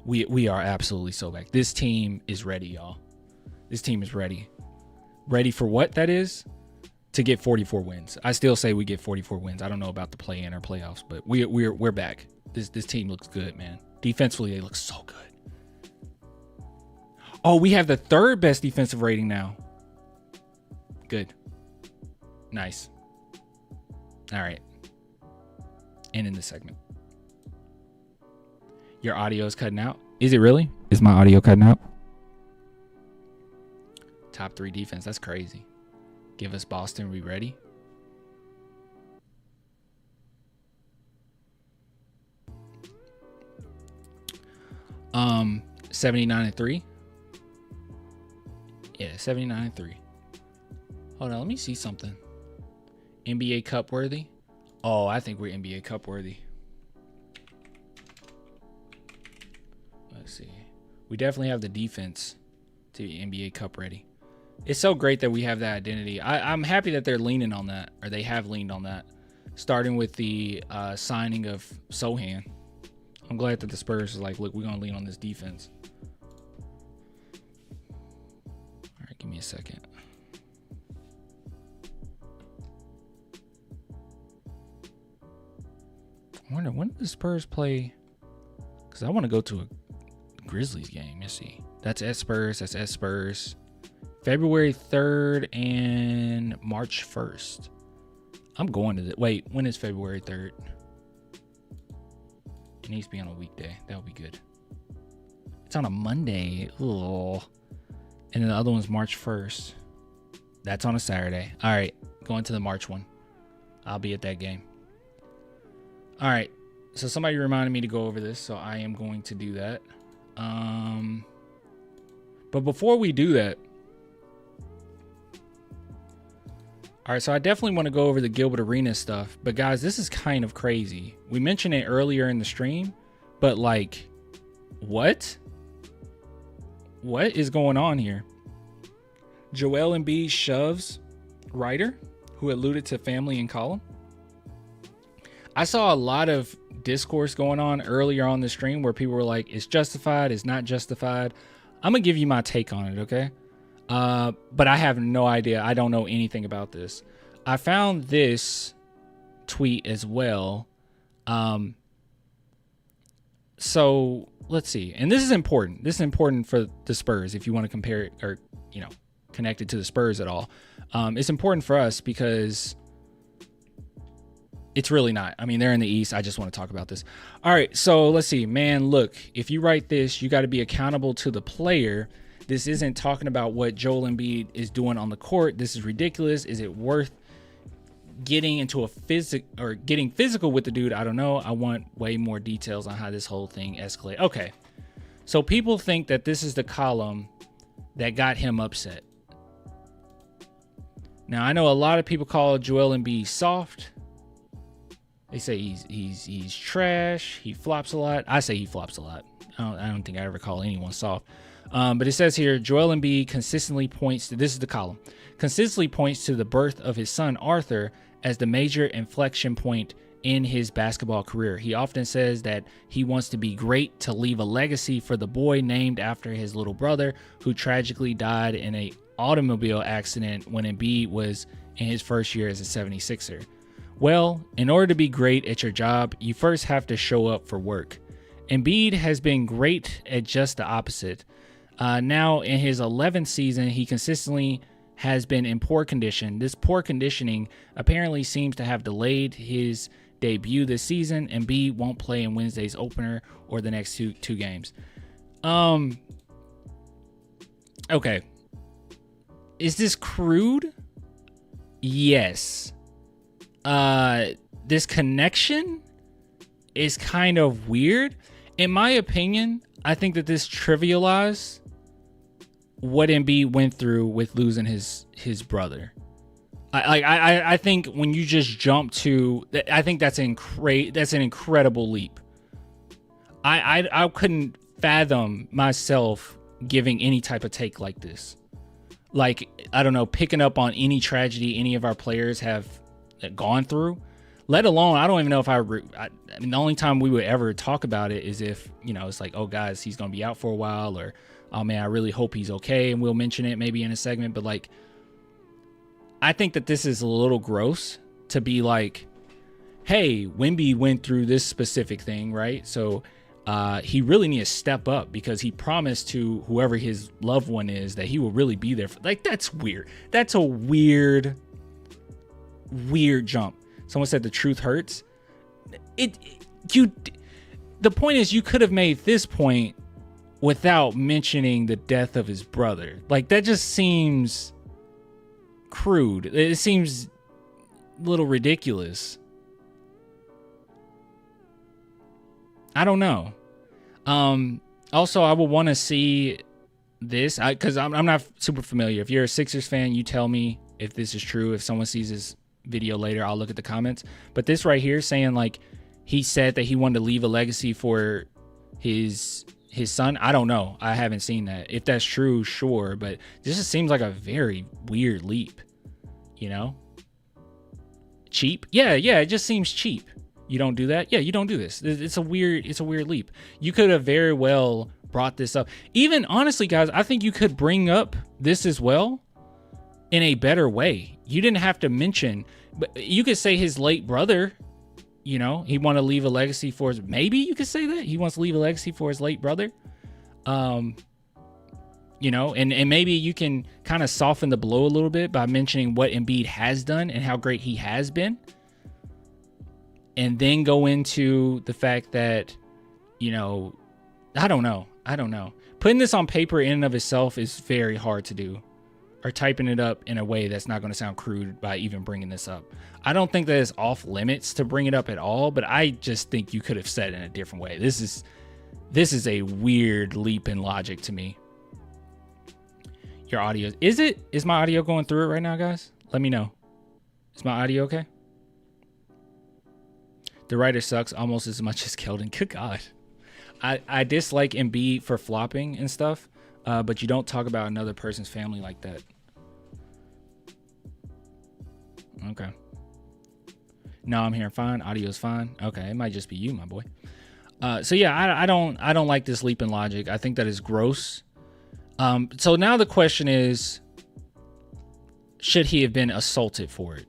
[SPEAKER 1] We are absolutely so back. This team is ready, y'all. This team is ready. Ready for what that is? To get 44 wins. I still say we get 44 wins. I don't know about the play-in or playoffs, but we're back. This team looks good, man. Defensively, they look so good. Oh, we have the 3rd best defensive rating now. Good. Nice. All right. And in this segment. Your audio is cutting out. Is it really? Is my audio cutting out? Top 3 defense. That's crazy. Give us Boston. We ready? Um, 79-3. Yeah, 79-3. Hold on, let me see something. NBA Cup worthy? Oh, I think we're NBA Cup worthy. Let's see. We definitely have the defense to be NBA Cup ready. It's so great that we have that identity. I'm happy that they're leaning on that, or they have leaned on that, starting with the signing of Sochan. I'm glad that the Spurs is like, look, we're going to lean on this defense. All right, give me a second. I wonder, when did the Spurs play? Because I want to go to a Grizzlies game. Let's see. That's at Spurs. That's at Spurs. February 3rd and March 1st. I'm going to the... Wait, when is February 3rd? It needs to be on a weekday. That would be good. It's on a Monday. Ugh. And then the other one's March 1st. That's on a Saturday. All right, going to the March one. I'll be at that game. All right, so somebody reminded me to go over this, so I am going to do that. But before we do that... All right, so I definitely want to go over the Gilbert Arenas stuff. But, guys, this is kind of crazy. We mentioned it earlier in the stream, but, like, what? What is going on here? Joel Embiid shoves writer who alluded to family in column. I saw a lot of discourse going on earlier on the stream where people were like, it's justified, it's not justified. I'm going to give you my take on it, okay? But I have no idea. I don't know anything about this. I found this tweet as well. So let's see. And this is important. This is important for the Spurs if you want to compare it or, you know, connect it to the Spurs at all. It's important for us because it's really not. I mean, they're in the East. I just want to talk about this. All right. So let's see, man, look, if you write this, you got to be accountable to the player. This isn't talking about what Joel Embiid is doing on the court. This is ridiculous. Is it worth getting into getting physical with the dude? I don't know. I want way more details on how this whole thing escalated. Okay. So people think that this is the column that got him upset. Now, I know a lot of people call Joel Embiid soft. They say he's trash. He flops a lot. I say he flops a lot. I don't think I ever call anyone soft. But it says here, Joel Embiid consistently points to, this is the column, consistently points to the birth of his son, Arthur, as the major inflection point in his basketball career. He often says that he wants to be great, to leave a legacy for the boy named after his little brother, who tragically died in an automobile accident when Embiid was in his first year as a 76er. Well, in order to be great at your job, you first have to show up for work. Embiid has been great at just the opposite. Now, in his 11th season, he consistently has been in poor condition. This poor conditioning apparently seems to have delayed his debut this season. Embiid won't play in Wednesday's opener or the next two games. Okay. Is this crude? Yes. This connection is kind of weird. In my opinion, I think that this trivialized what Embiid went through with losing his brother. I think when you just jump to, I think that's an incredible leap. I couldn't fathom myself giving any type of take like this. Like, I don't know, picking up on any tragedy any of our players have gone through. Let alone, I don't even know if I mean, the only time we would ever talk about it is if, you know, it's like, oh, guys, he's going to be out for a while, or, oh, man, I really hope he's okay, and we'll mention it maybe in a segment. But, like, I think that this is a little gross to be like, hey, Wemby went through this specific thing, right? So he really needs to step up because he promised to whoever his loved one is that he will really be there. Like, that's weird. That's a weird jump. Someone said the truth hurts. The point is, you could have made this point without mentioning the death of his brother. Like, that just seems crude. It seems a little ridiculous. I don't know. Also, I would want to see this because I'm not super familiar. If you're a Sixers fan, you tell me if this is true. If someone sees this video later. I'll look at the comments. But this right here saying like he said that he wanted to leave a legacy for his son. I don't know. I haven't seen that. If that's true, sure. But this just seems like a very weird leap, you know? Cheap? Yeah, it just seems cheap. You don't do that? Yeah, you don't do this. It's a weird leap. You could have very well brought this up. Even honestly, guys, I think you could bring up this as well in a better way. You didn't have to mention, but you could say his late brother, you know, he want to leave a legacy for his, maybe you could say that he wants to leave a legacy for his late brother. You know, and maybe you can kind of soften the blow a little bit by mentioning what Embiid has done and how great he has been. And then go into the fact that, you know, I don't know. Putting this on paper in and of itself is very hard to do. Or typing it up in a way that's not going to sound crude by even bringing this up. I don't think that it's off limits to bring it up at all, but I just think you could have said it in a different way. This is a weird leap in logic to me. Your audio, is my audio going through it right now, guys? Let me know. Is my audio okay? The writer sucks almost as much as Keldon. Good God. I dislike Embiid for flopping and stuff, but you don't talk about another person's family like that. Okay. No, I'm hearing fine. Audio's fine. Okay, it might just be you, my boy. So yeah, I don't like this leap in logic. I think that is gross. So now the question is, should he have been assaulted for it?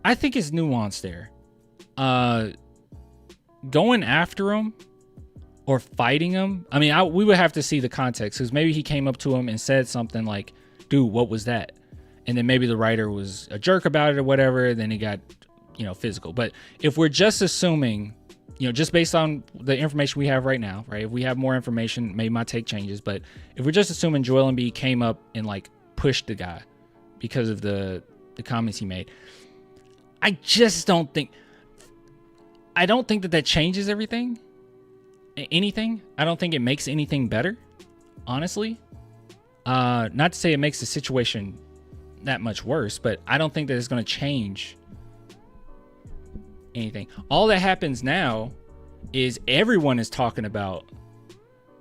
[SPEAKER 1] I think it's nuanced there. Going after him or fighting him. I mean, we would have to see the context, because maybe he came up to him and said something like, dude, what was that? And then maybe the writer was a jerk about it or whatever. Then he got, you know, physical. But if we're just assuming, you know, just based on the information we have right now, right? If we have more information, maybe my take changes. But if we're just assuming Joel Embiid came up and like pushed the guy because of the comments he made, I just don't think that changes anything. I don't think it makes anything better, honestly. Not to say it makes the situation that much worse, but I don't think that it's going to change anything. All that happens now is everyone is talking about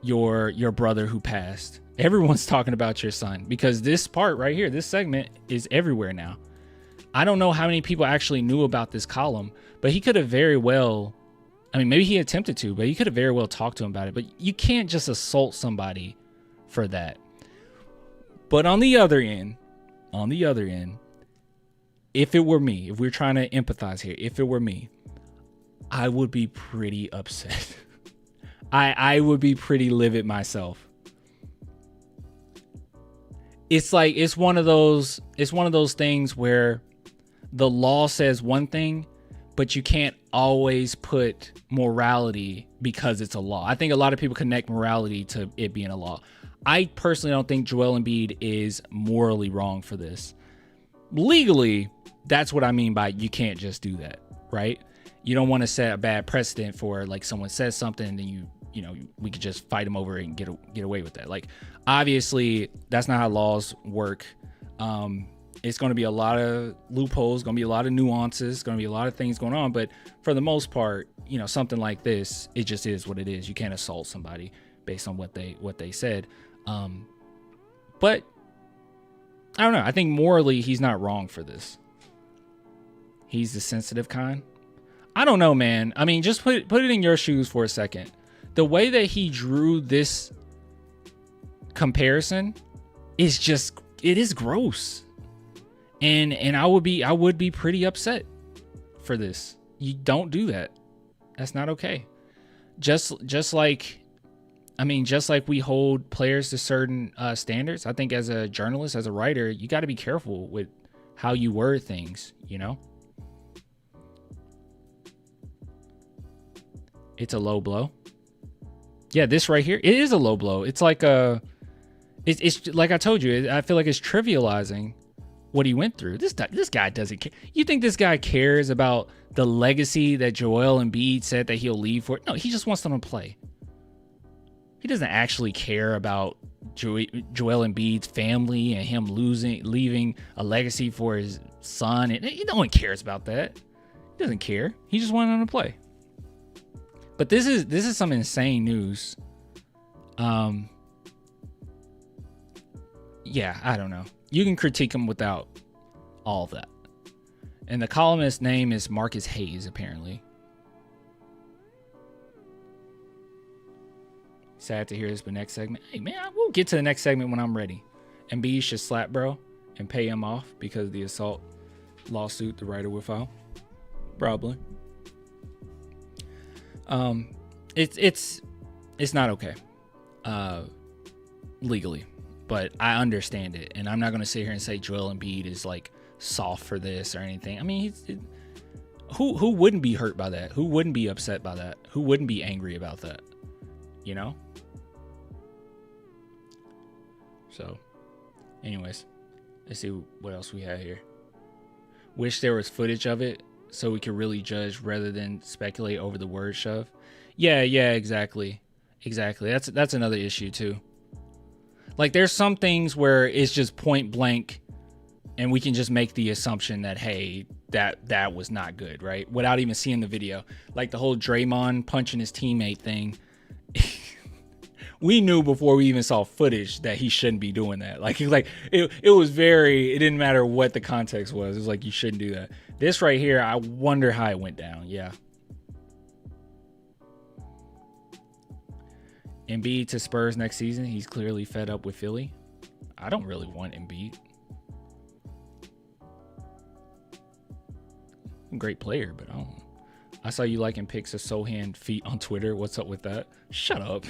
[SPEAKER 1] your brother who passed. Everyone's talking about your son, because this part right here, this segment is everywhere now. I don't know how many people actually knew about this column, but he could have very well, I mean, maybe he attempted to, but he could have very well talked to him about it. But you can't just assault somebody for that. But on the other end, if it were me, if we're trying to empathize here, if it were me, I would be pretty upset. I would be pretty livid myself. It's like, it's one of those things where the law says one thing, but you can't always put morality because it's a law. I think a lot of people connect morality to it being a law. I personally don't think Joel Embiid is morally wrong for this. Legally, that's what I mean by you can't just do that, right? You don't want to set a bad precedent for, like, someone says something and then you know, we could just fight them over and get away with that. Like, obviously, that's not how laws work. It's going to be a lot of loopholes, going to be a lot of nuances, going to be a lot of things going on. But for the most part, you know, something like this, it just is what it is. You can't assault somebody based on what they said. But I don't know. I think morally, he's not wrong for this. He's the sensitive kind. I don't know, man. I mean, just put it in your shoes for a second. The way that he drew this comparison is just, it is gross. And I would be pretty upset for this. You don't do that. That's not okay. Just like we hold players to certain standards. I think as a journalist, as a writer, you got to be careful with how you word things, you know? It's a low blow. Yeah, this right here, it is a low blow. It's like it's like I told you, I feel like it's trivializing what he went through. This guy doesn't care. You think this guy cares about the legacy that Joel Embiid said that he'll leave for? No, he just wants them to play. he doesn't actually care about Joel Embiid's family and him leaving a legacy for his son. And no one cares about that. He doesn't care. He just wanted him to play. But this is some insane news. Yeah, I don't know. You can critique him without all of that. And the columnist's name is Marcus Hayes, apparently. Sad to hear this, but next segment. Hey, man, we'll get to the next segment when I'm ready. Embiid should slap bro and pay him off because of the assault lawsuit the writer will file. Probably. It's not okay. Legally. But I understand it. And I'm not going to sit here and say Joel Embiid is like soft for this or anything. I mean, who wouldn't be hurt by that? Who wouldn't be upset by that? Who wouldn't be angry about that? You know? So, anyways, let's see what else we have here. Wish there was footage of it so we could really judge rather than speculate over the word shove. Yeah, exactly. That's another issue too. Like, there's some things where it's just point blank and we can just make the assumption that, hey, that was not good, right? Without even seeing the video. Like the whole Draymond punching his teammate thing. We knew before we even saw footage that he shouldn't be doing that. It was very, it didn't matter what the context was. It was like, you shouldn't do that. This right here, I wonder how it went down. Yeah. Embiid to Spurs next season. He's clearly fed up with Philly. I don't really want Embiid. Great player, but I don't. I saw you liking pics of Sochan feet on Twitter. What's up with that? Shut up.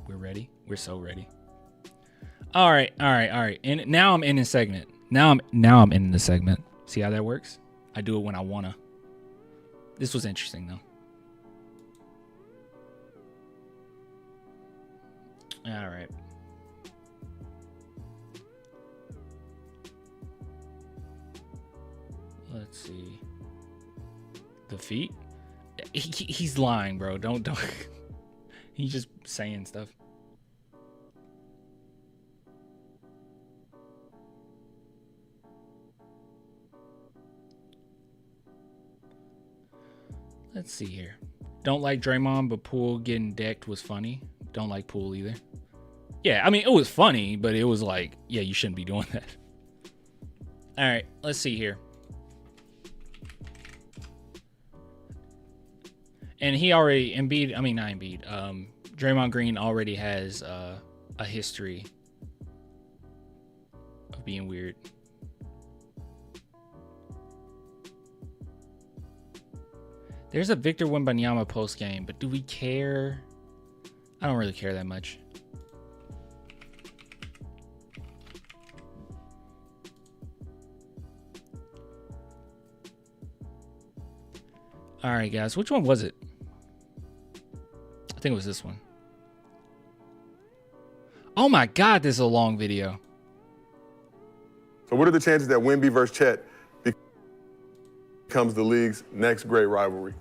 [SPEAKER 1] We're ready. We're so ready. All right. And now I'm in the segment. Now I'm in the segment. See how that works? I do it when I wanna. This was interesting though. All right. Let's see. The feet? He's lying, bro. Don't. He's just saying stuff. Let's see here. Don't like Draymond, but Poole getting decked was funny. Don't like Poole either. Yeah, I mean, it was funny, but it was like, yeah, you shouldn't be doing that. All right, let's see here. And he already, Draymond Green already has a history of being weird. There's a Victor Wembanyama post game, but do we care? I don't really care that much. All right, guys, which one was it? I think it was this one. Oh my God, this is a long video.
[SPEAKER 2] So what are the chances that Wemby versus Chet becomes the league's next great rivalry?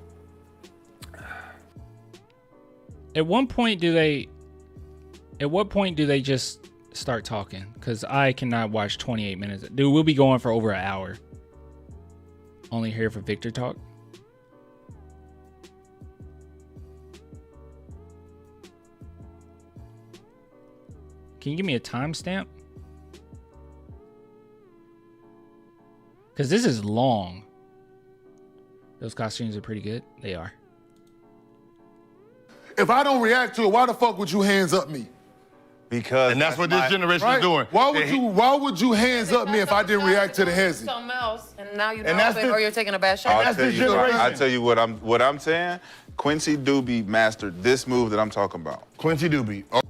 [SPEAKER 1] At what point do they just start talking? Because I cannot watch 28 minutes. Dude, we'll be going for over an hour. Only here for Victor talk. Can you give me a timestamp? Because this is long. Those costumes are pretty good. They are.
[SPEAKER 3] If I don't react to it, why the fuck would you hands up me?
[SPEAKER 4] Because
[SPEAKER 3] and that's what this generation is doing. Why would you hands up me if I didn't react to the hezzy?
[SPEAKER 5] Something else, and now you know it, or you're taking a bad shot.
[SPEAKER 4] I'll tell you what I'm saying. Quincy Doobie mastered this move that I'm talking about.
[SPEAKER 3] Quincy Doobie. Oh.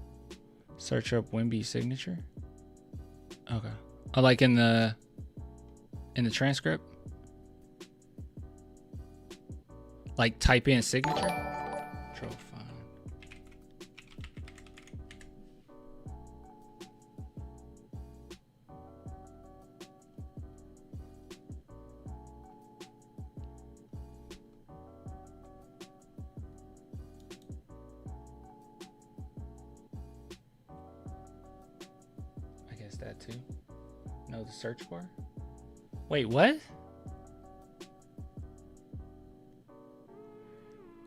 [SPEAKER 1] Search up Wemby's signature. Okay. Oh, like in the transcript? Like type in signature? Control find. that too. No, the search bar. Wait, what?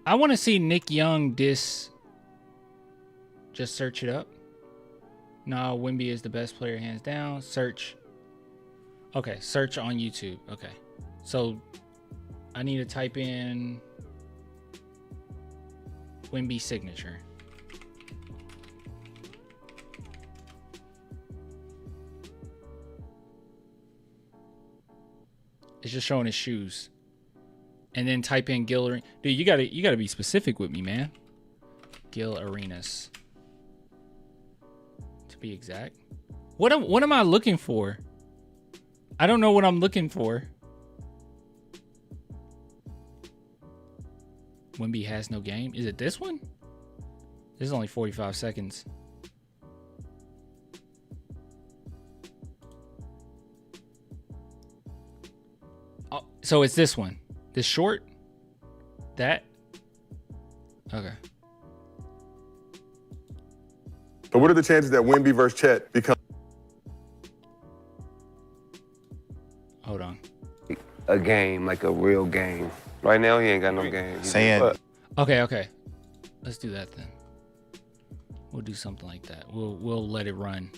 [SPEAKER 1] I want to see Nick Young diss. Just search it up. No, Wemby is the best player hands down. Search. Okay, search on YouTube. Okay. So I need to type in Wemby signature. It's just showing his shoes. And then type in Gil Arenas. Dude, you gotta be specific with me, man. Gil Arenas. To be exact. What am I looking for? I don't know what I'm looking for. Wemby has no game. Is it this one? This is only 45 seconds. Oh, so it's this one. This short? That? Okay.
[SPEAKER 2] So what are the chances that Wemby versus Chet become?
[SPEAKER 1] Hold on.
[SPEAKER 6] A game, like a real game. Right now, he ain't got no game.
[SPEAKER 1] Okay. Let's do that then. We'll do something like that. We'll let it run.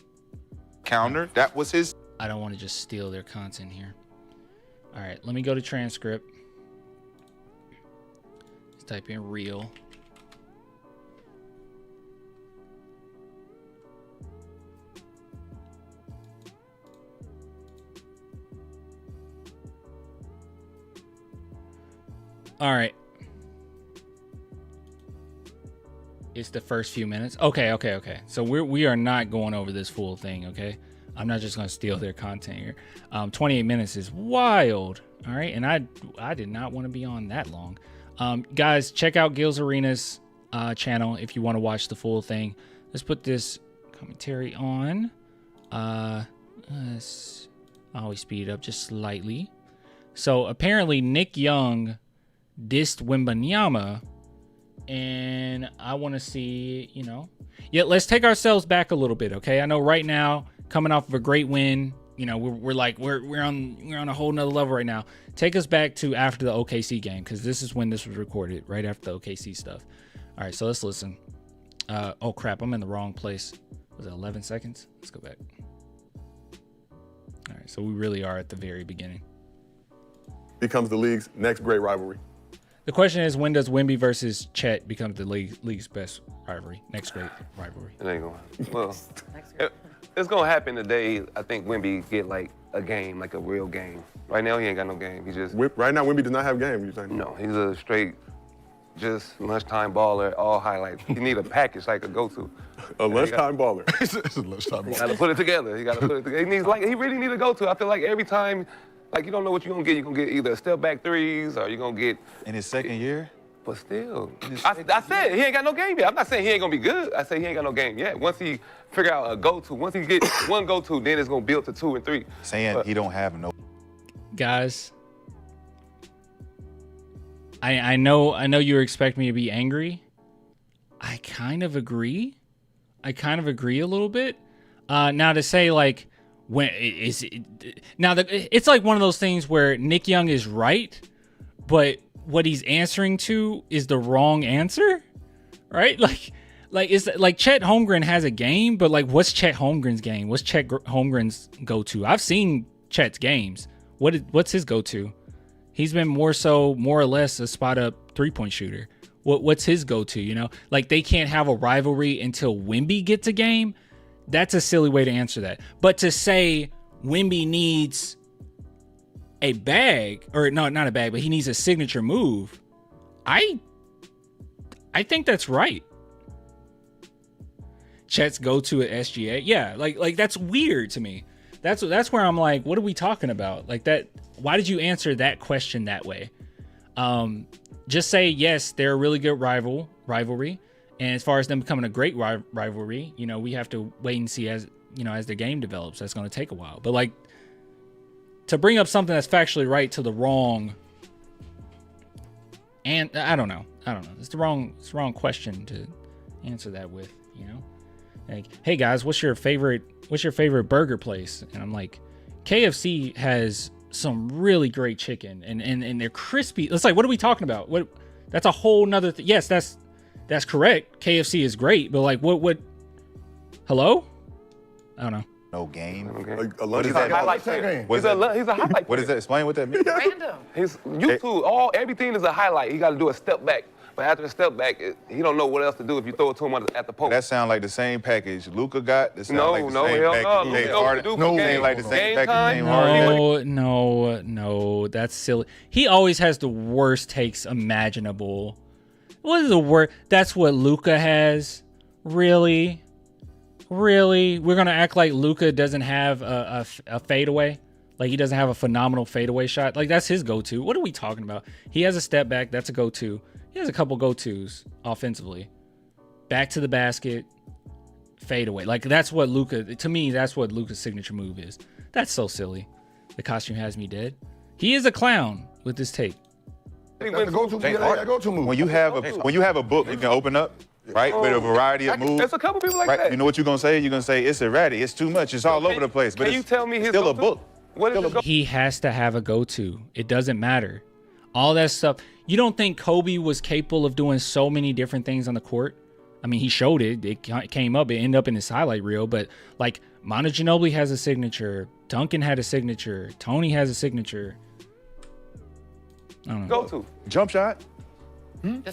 [SPEAKER 4] Counter. That was his.
[SPEAKER 1] I don't want to just steal their content here. All right, let me go to transcript. Let's type in real. All right. It's the first few minutes. Okay. So we are not going over this full thing, okay? I'm not just going to steal their content here. 28 minutes is wild, all right? And I did not want to be on that long. Guys, check out Gil's Arenas channel if you want to watch the full thing. Let's put this commentary on. I'll always speed it up just slightly. So apparently Nick Young dissed Wembanyama, and I want to see, yeah, let's take ourselves back a little bit, okay? I know right now, coming off of a great win, we're on a whole nother level right now. Take us back to after the OKC game, because this is when this was recorded, right after the OKC stuff. All right, so let's listen. Oh crap, I'm in the wrong place. Was it 11 seconds? Let's go back. All right, so we really are at the very beginning.
[SPEAKER 2] Becomes the league's next great rivalry.
[SPEAKER 1] The question is, when does Wemby versus Chet become the league's best rivalry? Next great rivalry.
[SPEAKER 6] It ain't gonna happen. Well, it's gonna happen the day I think Wemby get like a game, like a real game. Right now he ain't got no game. He just
[SPEAKER 2] right now Wemby does not have game. You think?
[SPEAKER 6] No, he's a straight, just lunchtime baller, all highlights. He need a package like a go-to.
[SPEAKER 2] A lunchtime baller.
[SPEAKER 3] It's a lunchtime
[SPEAKER 6] He
[SPEAKER 3] baller.
[SPEAKER 6] gotta put it together. He needs he really need a go-to. I feel like every time. Like, you don't know what you're gonna get either step back threes or you're gonna get.
[SPEAKER 4] In his second year?
[SPEAKER 6] But still. I said he ain't got no game yet. I'm not saying he ain't gonna be good. I said he ain't got no game yet. Once he figure out a go-to, once he get one go-to, then it's gonna build to 2 and 3.
[SPEAKER 4] He don't have no.
[SPEAKER 1] Guys, I know you expect me to be angry. I kind of agree. A little bit. Now to say like, it's like one of those things where Nick Young is right, but what he's answering to is the wrong answer, right? Like it's like Chet Holmgren has a game, but like, what's Chet Holmgren's game? What's Chet Holmgren's go-to? I've seen Chet's games. What's his go-to? He's been more or less a spot-up three-point shooter. What's his go-to? Like they can't have a rivalry until Wemby gets a game. That's a silly way to answer that. But to say Wemby needs a bag, or no, not a bag, but he needs a signature move, I think that's right. Chet's go-to at SGA. Yeah, like that's weird to me. That's where I'm like, what are we talking about? Like that, why did you answer that question that way? Just say, yes, they're a really good rivalry. And as far as them becoming a great rivalry, we have to wait and see as the game develops. That's going to take a while. But like, to bring up something that's factually right to the wrong, and I don't know. It's the wrong question to answer that with, Like, hey guys, what's your favorite burger place? And I'm like, KFC has some really great chicken and they're crispy. It's like, what are we talking about? What? That's a whole nother thing. Yes, that's correct. KFC is great, but like, what? Hello? I don't know.
[SPEAKER 4] No game.
[SPEAKER 2] What
[SPEAKER 6] He's a highlight player. He's a highlight player.
[SPEAKER 4] What is that? Explain what that means.
[SPEAKER 5] Random.
[SPEAKER 6] He's used to everything is a highlight. He got to do a step back. But after a step back, he don't know what else to do if you throw it to him at the post.
[SPEAKER 4] That sound like the same package Luka got. That sound like the same
[SPEAKER 6] hell
[SPEAKER 4] package. Like the same package.
[SPEAKER 1] No, that's silly. He always has the worst takes imaginable. What is the worst? That's what Luka has. Really? We're gonna act like Luka doesn't have a fadeaway? Like he doesn't have a phenomenal fadeaway shot? Like that's his go-to. What are we talking about? He has a step back. That's a go-to. He has a couple go-tos offensively. Back to the basket, fade away. Like that's what Luka, to me, that's what Luka's signature move is. That's so silly. The costume has me dead. He is a clown with this take.
[SPEAKER 3] Go-to move.
[SPEAKER 4] When you have a book you can open up, right, with a variety of moves.
[SPEAKER 6] There's a couple people like
[SPEAKER 4] right?
[SPEAKER 6] that.
[SPEAKER 4] You know what you're gonna say? You're gonna say it's erratic, it's too much, it's all over the place. But
[SPEAKER 6] can you tell me his
[SPEAKER 4] still a
[SPEAKER 6] go-to?
[SPEAKER 4] book.
[SPEAKER 6] What is the
[SPEAKER 1] He has to have a go-to. It doesn't matter. All that stuff. You don't think Kobe was capable of doing so many different things on the court? I mean, he showed it. It came up. It ended up in his highlight reel. But, like, Manu Ginobili has a signature. Duncan had a signature. Tony has a signature. I don't know.
[SPEAKER 6] go-to?
[SPEAKER 4] Jump shot.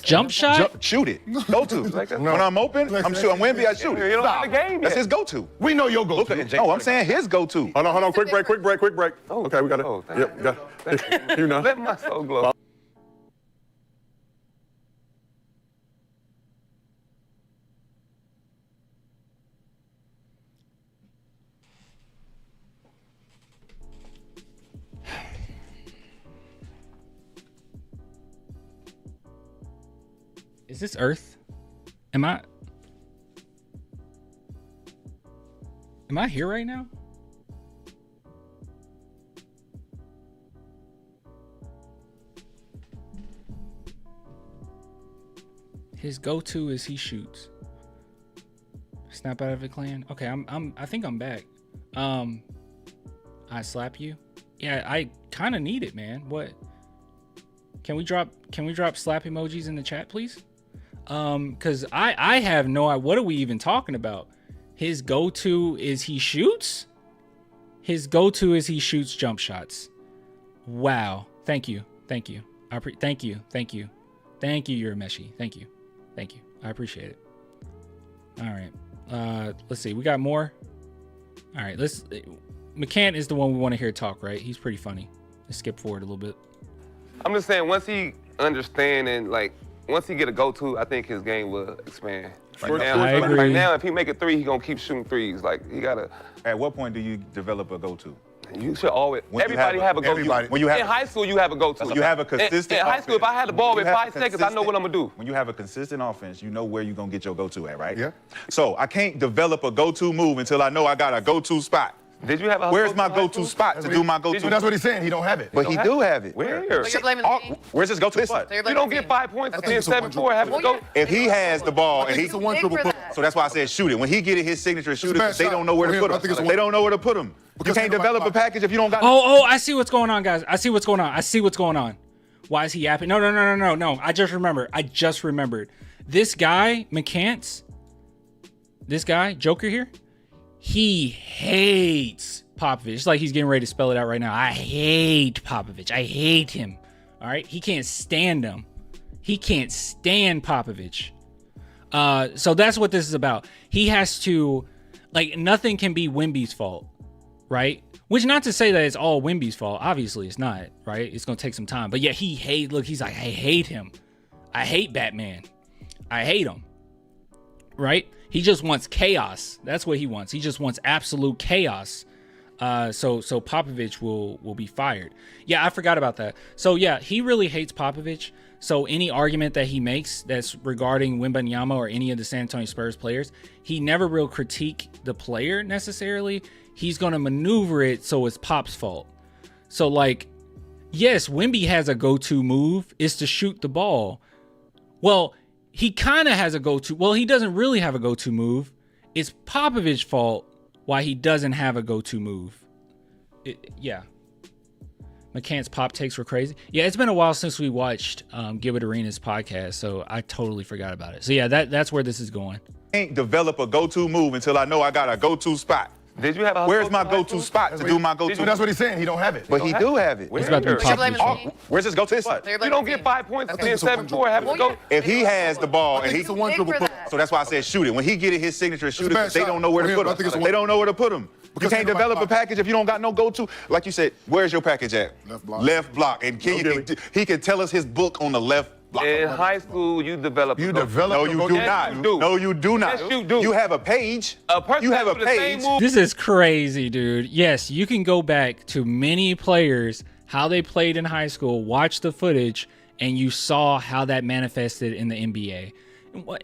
[SPEAKER 1] Jump shot?
[SPEAKER 4] Shoot it. Go to. When I'm open, I'm Wemby, I shoot
[SPEAKER 6] You
[SPEAKER 4] it.
[SPEAKER 6] don't have the game
[SPEAKER 4] That's
[SPEAKER 6] yet.
[SPEAKER 4] his go-to.
[SPEAKER 3] We know your go-to.
[SPEAKER 4] No, I'm saying his go-to.
[SPEAKER 2] Hold on. Quick break. Okay, we got it.
[SPEAKER 6] Oh, thank
[SPEAKER 2] Yep,
[SPEAKER 6] you.
[SPEAKER 2] got it. You know.
[SPEAKER 6] Let my soul glow.
[SPEAKER 1] Is this Earth? Am I here right now? His go-to is he shoots. Snap out of it, clan. Okay, I think I'm back. I slap you. Yeah, I kind of need it, man. What? Can we drop slap emojis in the chat, please? Cause I have no idea. What are we even talking about? His go-to is he shoots. His go-to is he shoots jump shots. Wow. Thank you. Thank you. Thank you. Urameshi. Thank you. I appreciate it. All right. Let's see. We got more. All right. McCann is the one we want to hear talk, right? He's pretty funny. Let's skip forward a little bit.
[SPEAKER 6] I'm just saying, once he understand and once he get a go-to, I think his game will expand.
[SPEAKER 1] I agree.
[SPEAKER 6] Right now, if he make a three, he gonna keep shooting threes. Like he gotta.
[SPEAKER 4] At what point do you develop a go-to?
[SPEAKER 6] You should always.
[SPEAKER 4] When you
[SPEAKER 6] Everybody have a go-to.
[SPEAKER 4] When you have
[SPEAKER 6] in high school, you have a go-to.
[SPEAKER 4] You have a consistent.
[SPEAKER 6] In high school, if I had the ball
[SPEAKER 4] when
[SPEAKER 6] in
[SPEAKER 4] you have
[SPEAKER 6] 5 seconds, I know what I'm gonna do.
[SPEAKER 4] When you have a consistent offense, you know where you're gonna get your go-to at, right?
[SPEAKER 3] Yeah.
[SPEAKER 4] So I can't develop a go-to move until I know I got a go-to spot.
[SPEAKER 6] Did you have a
[SPEAKER 4] Where's
[SPEAKER 6] go-to
[SPEAKER 4] my
[SPEAKER 6] in high
[SPEAKER 4] go-to
[SPEAKER 6] school?
[SPEAKER 4] spot to do my go-to?
[SPEAKER 3] That's what he's saying. He don't have it.
[SPEAKER 4] But he do have it.
[SPEAKER 6] Where?
[SPEAKER 5] So you're blaming the team?
[SPEAKER 4] Where's his go-to spot?
[SPEAKER 5] So you're
[SPEAKER 6] You
[SPEAKER 5] blaming
[SPEAKER 6] don't
[SPEAKER 5] the
[SPEAKER 6] get
[SPEAKER 5] team.
[SPEAKER 6] 5 points
[SPEAKER 3] I
[SPEAKER 6] and
[SPEAKER 3] think it's a
[SPEAKER 6] 7-4 having to go.
[SPEAKER 4] If he has the ball and
[SPEAKER 3] It's a one
[SPEAKER 5] Big
[SPEAKER 3] triple
[SPEAKER 5] for
[SPEAKER 3] put.
[SPEAKER 5] that.
[SPEAKER 4] so that's why I said shoot it. When he get it, his signature shooters,
[SPEAKER 3] bad
[SPEAKER 4] they
[SPEAKER 3] shot.
[SPEAKER 4] don't know where
[SPEAKER 3] For
[SPEAKER 4] to
[SPEAKER 3] him,
[SPEAKER 4] put
[SPEAKER 3] I think it's
[SPEAKER 4] him.
[SPEAKER 3] one-
[SPEAKER 4] They don't know where to put him. You
[SPEAKER 3] Because
[SPEAKER 4] can't
[SPEAKER 3] think about
[SPEAKER 4] develop a
[SPEAKER 3] my-
[SPEAKER 4] package if you don't got.
[SPEAKER 1] Oh, I see what's going on, guys. I see what's going on. Why is he yapping? No. I just remembered. This guy, McCants, this guy, Joker here, he hates Popovich. It's like he's getting ready to spell it out right now. I hate Popovich. I hate him. All right? He can't stand him. He can't stand Popovich. So that's what this is about. He has to, nothing can be Wemby's fault, right? Which, not to say that it's all Wemby's fault. Obviously, it's not, right? It's going to take some time. But yeah, he's like, I hate him. I hate Batman. I hate him, right? He just wants chaos. That's what he wants. He just wants absolute chaos. So Popovich will be fired. Yeah, I forgot about that. So yeah, he really hates Popovich. So any argument that he makes that's regarding Wembanyama or any of the San Antonio Spurs players, he never will critique the player necessarily. He's going to maneuver it so it's Pop's fault. So yes, Wemby has a go-to move is to shoot the ball. Well, he kind of has a go-to. Well, he doesn't really have a go-to move. it's Popovich's fault why he doesn't have a go-to move. Yeah. McCann's pop takes were crazy. Yeah, it's been a while since we watched Gilbert Arenas' podcast, so I totally forgot about it. So yeah, that's where this is going.
[SPEAKER 4] Can't develop a go-to move until I know I got a go-to spot.
[SPEAKER 6] Did you have a
[SPEAKER 4] Where's my go-to spot to do my go-to?
[SPEAKER 3] That's what he's saying. He don't have it.
[SPEAKER 4] But he do have it.
[SPEAKER 1] It's about to be Popovich's fault.
[SPEAKER 4] Where's his go-to spot?
[SPEAKER 6] You don't get 5 points for being 7-4. Have to go.
[SPEAKER 4] If he has the ball and
[SPEAKER 3] It's a one dribble put.
[SPEAKER 4] so that's why I said shoot it. When he get it, his signature shoot
[SPEAKER 3] bad
[SPEAKER 4] it. They
[SPEAKER 3] shot.
[SPEAKER 4] don't know where to
[SPEAKER 3] I
[SPEAKER 4] put
[SPEAKER 3] think it's a
[SPEAKER 4] him.
[SPEAKER 3] one-
[SPEAKER 4] They don't know where to put him. You
[SPEAKER 3] Because
[SPEAKER 4] can't
[SPEAKER 3] they don't
[SPEAKER 4] develop
[SPEAKER 3] like
[SPEAKER 4] a package if you don't got no go-to. Like you said, where's your package at?
[SPEAKER 3] Left block.
[SPEAKER 4] Left block. And he can tell us his book on the left block.
[SPEAKER 6] In high school, you develop.
[SPEAKER 3] You
[SPEAKER 6] a go-to.
[SPEAKER 3] develop.
[SPEAKER 4] No,
[SPEAKER 3] your
[SPEAKER 4] you
[SPEAKER 3] go-to.
[SPEAKER 4] do not.
[SPEAKER 6] you do.
[SPEAKER 4] No, you do not.
[SPEAKER 6] Yes, you do.
[SPEAKER 4] You have a page.
[SPEAKER 6] A person
[SPEAKER 4] You have
[SPEAKER 6] that
[SPEAKER 4] a
[SPEAKER 6] do the same
[SPEAKER 4] page.
[SPEAKER 6] move.
[SPEAKER 1] This is crazy, dude. Yes, you can go back to many players, how they played in high school, watch the footage, and you saw how that manifested in the NBA.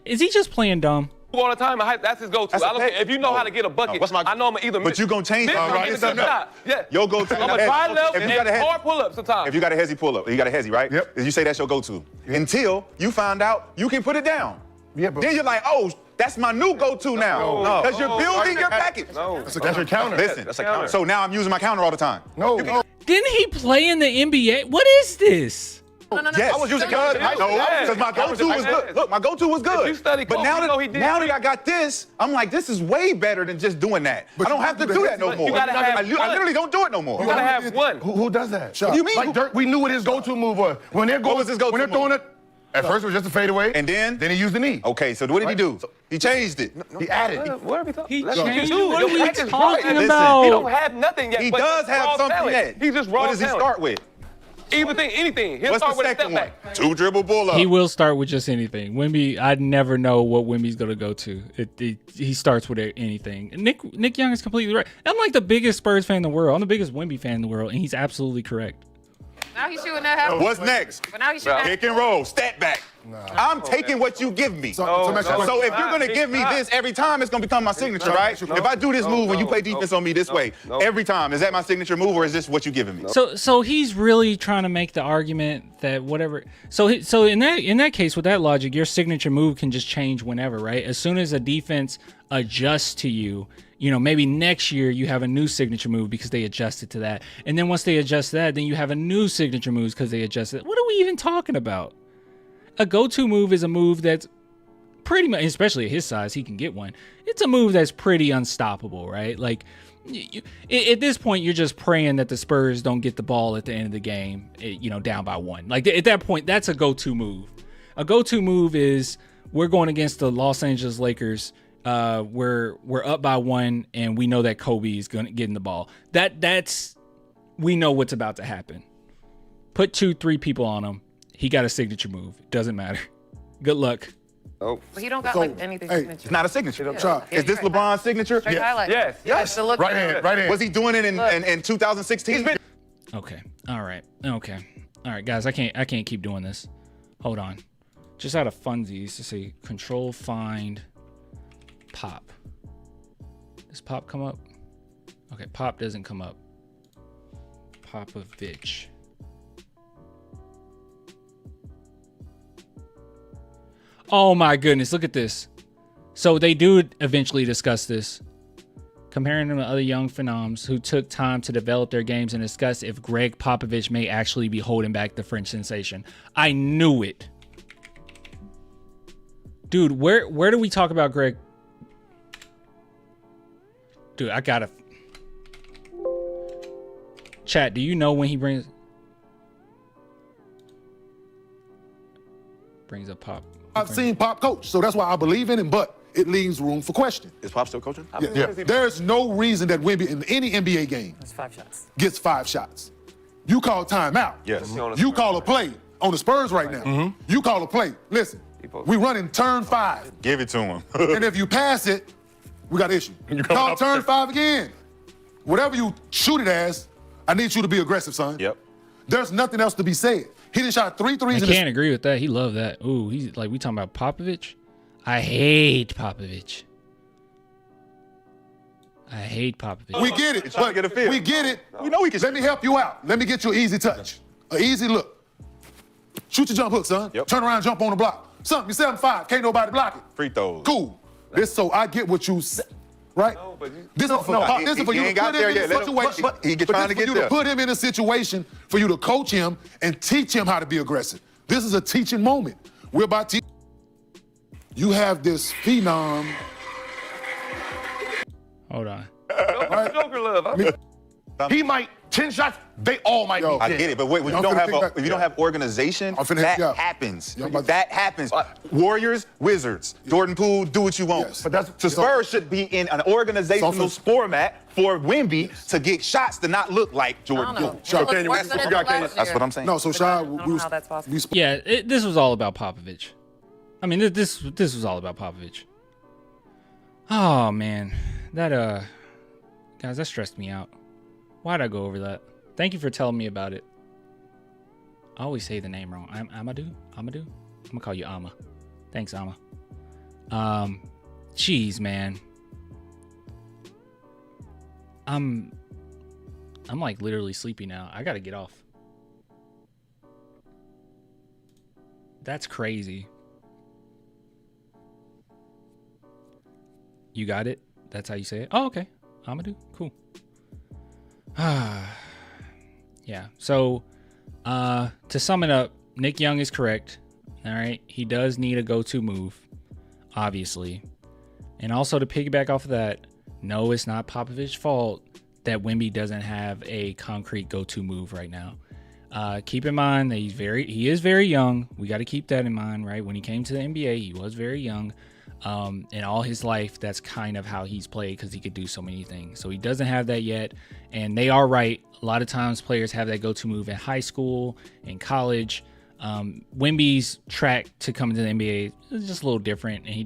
[SPEAKER 1] Is he just playing dumb?
[SPEAKER 6] All the time, that's his go-to.
[SPEAKER 4] That's
[SPEAKER 6] I don't
[SPEAKER 4] a
[SPEAKER 6] care. If you know how to get a bucket,
[SPEAKER 4] what's my-
[SPEAKER 6] I know I'm either.
[SPEAKER 4] But you gonna change it.
[SPEAKER 6] I'm
[SPEAKER 4] Right,
[SPEAKER 6] getting a
[SPEAKER 4] it's
[SPEAKER 6] good
[SPEAKER 4] enough.
[SPEAKER 6] shot. Yeah.
[SPEAKER 4] Your go-to.
[SPEAKER 6] I'm a try level
[SPEAKER 4] If you
[SPEAKER 6] and
[SPEAKER 4] got a head-
[SPEAKER 6] hard pull-up sometimes.
[SPEAKER 4] If you got a hezzy pull up, you got a hezzy, right?
[SPEAKER 3] Yep.
[SPEAKER 4] You say that's your go-to. Until you find out you can put it down.
[SPEAKER 3] Yeah, but
[SPEAKER 4] Then you're like, oh, that's my new go-to now.
[SPEAKER 6] No.
[SPEAKER 4] Because you're building your package.
[SPEAKER 6] No.
[SPEAKER 3] that's your counter.
[SPEAKER 4] Listen,
[SPEAKER 6] That's a counter.
[SPEAKER 4] so now I'm using my counter all the time.
[SPEAKER 3] No.
[SPEAKER 1] Didn't he play in the NBA? What is this?
[SPEAKER 5] No.
[SPEAKER 4] Yes,
[SPEAKER 6] I was using
[SPEAKER 4] because
[SPEAKER 6] counter.
[SPEAKER 4] no,
[SPEAKER 6] Yeah.
[SPEAKER 4] because my go-to was good. Look, my go-to was good.
[SPEAKER 6] If you study
[SPEAKER 4] but
[SPEAKER 6] Kobe,
[SPEAKER 4] now
[SPEAKER 6] you know he did
[SPEAKER 4] that
[SPEAKER 6] three.
[SPEAKER 4] I got this, I'm like, this is way better than just doing that.
[SPEAKER 3] But
[SPEAKER 4] I don't
[SPEAKER 3] you
[SPEAKER 4] have to
[SPEAKER 3] do
[SPEAKER 4] do
[SPEAKER 3] the
[SPEAKER 4] that no
[SPEAKER 3] hezzy.
[SPEAKER 4] more.
[SPEAKER 6] You gotta have
[SPEAKER 4] I
[SPEAKER 6] one.
[SPEAKER 4] literally don't do it no more.
[SPEAKER 6] You gotta have one.
[SPEAKER 3] Who does that?
[SPEAKER 4] What do you mean?
[SPEAKER 3] Like Dirk, we knew what his go-to move was. When they're going,
[SPEAKER 4] was his go-to
[SPEAKER 3] when they're throwing
[SPEAKER 4] move?
[SPEAKER 3] it, at first it was just a fadeaway.
[SPEAKER 4] And then?
[SPEAKER 3] he used the knee.
[SPEAKER 4] Okay, so what did he do? He changed it.
[SPEAKER 3] He added.
[SPEAKER 6] What are we talking?
[SPEAKER 1] He
[SPEAKER 6] That's what you
[SPEAKER 1] changed
[SPEAKER 6] do.
[SPEAKER 1] it? What
[SPEAKER 6] Your
[SPEAKER 1] are we
[SPEAKER 6] package
[SPEAKER 1] talking
[SPEAKER 6] right.
[SPEAKER 1] about?
[SPEAKER 6] He don't have nothing yet.
[SPEAKER 4] He
[SPEAKER 6] but
[SPEAKER 4] does have
[SPEAKER 6] raw
[SPEAKER 4] something
[SPEAKER 6] talent.
[SPEAKER 4] yet.
[SPEAKER 6] He's just raw
[SPEAKER 4] What does he
[SPEAKER 6] talent.
[SPEAKER 4] start with?
[SPEAKER 6] Anything. He'll
[SPEAKER 4] What's the
[SPEAKER 6] start with a
[SPEAKER 4] second
[SPEAKER 6] step
[SPEAKER 4] one?
[SPEAKER 6] back.
[SPEAKER 4] 2 dribble pull up.
[SPEAKER 1] He will start with just anything. Wemby, I'd never know what Wemby's gonna go to. He starts with anything. Nick Young is completely right. I'm like the biggest Spurs fan in the world. I'm the biggest Wemby fan in the world, and he's absolutely correct.
[SPEAKER 5] Now he's shooting that half.
[SPEAKER 4] What's next?
[SPEAKER 5] But now he's shooting
[SPEAKER 4] Pick and roll, step back. I'm taking what you give me. So if you're gonna give me this every time, it's gonna become my signature, right? If I do this move when you play defense on me this way, every time, is that my signature move or is this what you giving me?
[SPEAKER 1] So he's really trying to make the argument that whatever. So in that case, with that logic, your signature move can just change whenever, right? As soon as a defense adjusts to you, maybe next year you have a new signature move because they adjusted to that, and then once they adjust to that, then you have a new signature moves because they adjusted. What are we even talking about? A go-to move is a move that's pretty much, especially at his size, he can get one. It's a move that's pretty unstoppable, right? Like, at this point, you're just praying that the Spurs don't get the ball at the end of the game, down by 1. Like, at that point, that's a go-to move. A go-to move is we're going against the Los Angeles Lakers. We're up by 1, and we know that Kobe is going to get in the ball. That's we know what's about to happen. Put 2-3 people on him. He got a signature move. Doesn't matter. Good luck.
[SPEAKER 6] Oh.
[SPEAKER 5] But he don't got like anything
[SPEAKER 3] hey,
[SPEAKER 5] signature.
[SPEAKER 4] It's not a signature.
[SPEAKER 5] Yeah.
[SPEAKER 4] Is this LeBron's signature?
[SPEAKER 5] Straight highlight.
[SPEAKER 6] Yes.
[SPEAKER 5] Yes. The look
[SPEAKER 3] Right hand.
[SPEAKER 4] Was he doing it in 2016?
[SPEAKER 1] Okay. All right. Okay. All right, guys. I can't keep doing this. Hold on. Just out of funsies to say control find pop. Does pop come up? Okay. Pop doesn't come up. Popovich. Oh my goodness, look at this. So they do eventually discuss this, comparing them to other young phenoms who took time to develop their games and discuss if Greg Popovich may actually be holding back the French sensation. I knew it. Dude, where do we talk about Greg? Dude, I gotta... Chat, do you know when he brings up Pop?
[SPEAKER 3] I've seen Pop coach, so that's why I believe in him, but it leaves room for question.
[SPEAKER 4] Is Pop still coaching?
[SPEAKER 3] Yeah. There's no reason that Wemby in any NBA game
[SPEAKER 5] It's 5 shots.
[SPEAKER 3] gets 5 shots. You call timeout.
[SPEAKER 4] Yes.
[SPEAKER 3] You call a play on the Spurs right now. You call a play. Listen, we running turn 5.
[SPEAKER 4] Give it to him.
[SPEAKER 3] And if you pass it, we got an issue. Call turn 5 again. Whatever you shoot it as, I need you to be aggressive, son.
[SPEAKER 4] Yep.
[SPEAKER 3] There's nothing else to be said. He done shot 3 threes
[SPEAKER 1] I
[SPEAKER 3] in
[SPEAKER 1] can't agree with that. He loved that. Ooh, he's like, we talking about Popovich? I hate Popovich. I hate Popovich.
[SPEAKER 3] We get it.
[SPEAKER 4] trying to get a feel.
[SPEAKER 3] We get it.
[SPEAKER 4] We know we can.
[SPEAKER 3] Let me help you out. Let me get you an easy touch. An easy look. Shoot your jump hook, son.
[SPEAKER 4] Yep.
[SPEAKER 3] Turn around, jump on the block. Something, you're 7'5", can't nobody block it.
[SPEAKER 4] Free throws.
[SPEAKER 3] Cool. This so I get what you said, right?
[SPEAKER 6] No, but you-
[SPEAKER 3] This is for
[SPEAKER 4] he
[SPEAKER 3] you to
[SPEAKER 4] ain't got
[SPEAKER 3] put him
[SPEAKER 4] there
[SPEAKER 3] in a
[SPEAKER 4] yet. Let him-
[SPEAKER 3] situation.
[SPEAKER 4] he
[SPEAKER 3] But
[SPEAKER 4] trying
[SPEAKER 3] this
[SPEAKER 4] to
[SPEAKER 3] for
[SPEAKER 4] get
[SPEAKER 3] you
[SPEAKER 4] there.
[SPEAKER 3] to put him in a situation for you to coach him and teach him how to be aggressive. This is a teaching moment. We're about to. You have this phenom.
[SPEAKER 1] Hold on.
[SPEAKER 6] Joker love.
[SPEAKER 7] He might 10 shots. They all might
[SPEAKER 3] Yo,
[SPEAKER 7] be
[SPEAKER 4] I
[SPEAKER 7] 10.
[SPEAKER 4] get it, but wait, when
[SPEAKER 3] I'm
[SPEAKER 4] you don't
[SPEAKER 3] finna
[SPEAKER 4] have
[SPEAKER 3] think back-
[SPEAKER 4] if you don't have organization,
[SPEAKER 3] I'm finna-
[SPEAKER 4] that
[SPEAKER 3] yeah.
[SPEAKER 4] happens.
[SPEAKER 3] Yeah, but-
[SPEAKER 4] That happens. Warriors, Wizards, Jordan Poole, do what you want.
[SPEAKER 3] Yes.
[SPEAKER 7] But that's-
[SPEAKER 4] the Spurs should be in an organizational
[SPEAKER 3] So-
[SPEAKER 4] format for Wemby to get shots to not look like
[SPEAKER 5] I
[SPEAKER 4] Jordan
[SPEAKER 5] don't know.
[SPEAKER 4] Poole.
[SPEAKER 5] He looked
[SPEAKER 2] Kenny,
[SPEAKER 5] worse
[SPEAKER 2] you
[SPEAKER 5] than it
[SPEAKER 2] got
[SPEAKER 5] did
[SPEAKER 2] Kenny.
[SPEAKER 5] last
[SPEAKER 4] That's
[SPEAKER 5] year.
[SPEAKER 4] what I'm saying.
[SPEAKER 3] No, so
[SPEAKER 5] But
[SPEAKER 3] Shy,
[SPEAKER 5] I don't know how that's possible.
[SPEAKER 3] we spoke.
[SPEAKER 1] Yeah, this was all about Popovich. I mean, this was all about Popovich. Oh man, that guys, that stressed me out. Why'd I go over that? Thank you for telling me about it. I always say the name wrong. Amadou. I'm gonna call you Ama. Thanks, Ama. Jeez, man. I'm like literally sleepy now. I gotta get off. That's crazy. You got it? That's how you say it? Oh, okay. Amadou. Cool. Yeah. So, to sum it up, Nick Young is correct. All right. He does need a go-to move, obviously. And also to piggyback off of that, no, it's not Popovich's fault that Wemby doesn't have a concrete go-to move right now. Keep in mind that he is very young. We got to keep that in mind, right? When he came to the NBA, he was very young. And all his life, that's kind of how he's played because he could do so many things. So he doesn't have that yet. And they are right. A lot of times players have that go-to move in high school, in college. Wemby's track to come into the NBA is just a little different. And he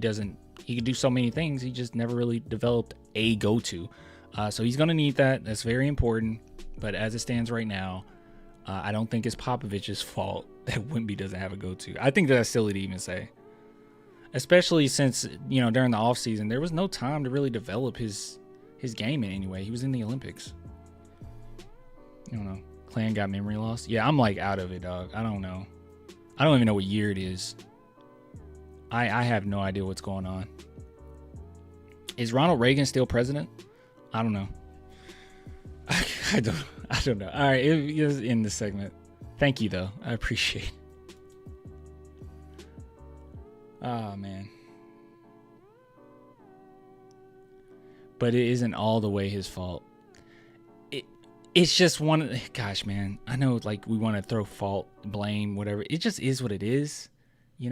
[SPEAKER 1] could do so many things. He just never really developed a go-to. So he's going to need that. That's very important. But as it stands right now, I don't think it's Popovich's fault that Wemby doesn't have a go-to. I think that's silly to even say. Especially since, during the offseason, there was no time to really develop his game in any way. He was in the Olympics. I don't know. Clan got memory loss. Yeah, I'm like out of it, dog. I don't know. I don't even know what year it is. I have no idea what's going on. Is Ronald Reagan still president? I don't know. I don't know. All right, it was in the segment. Thank you, though. I appreciate it. Oh, man. But it isn't all the way his fault. It's just gosh, man. I know, like, we want to throw fault, blame, whatever. It just is what it is, It's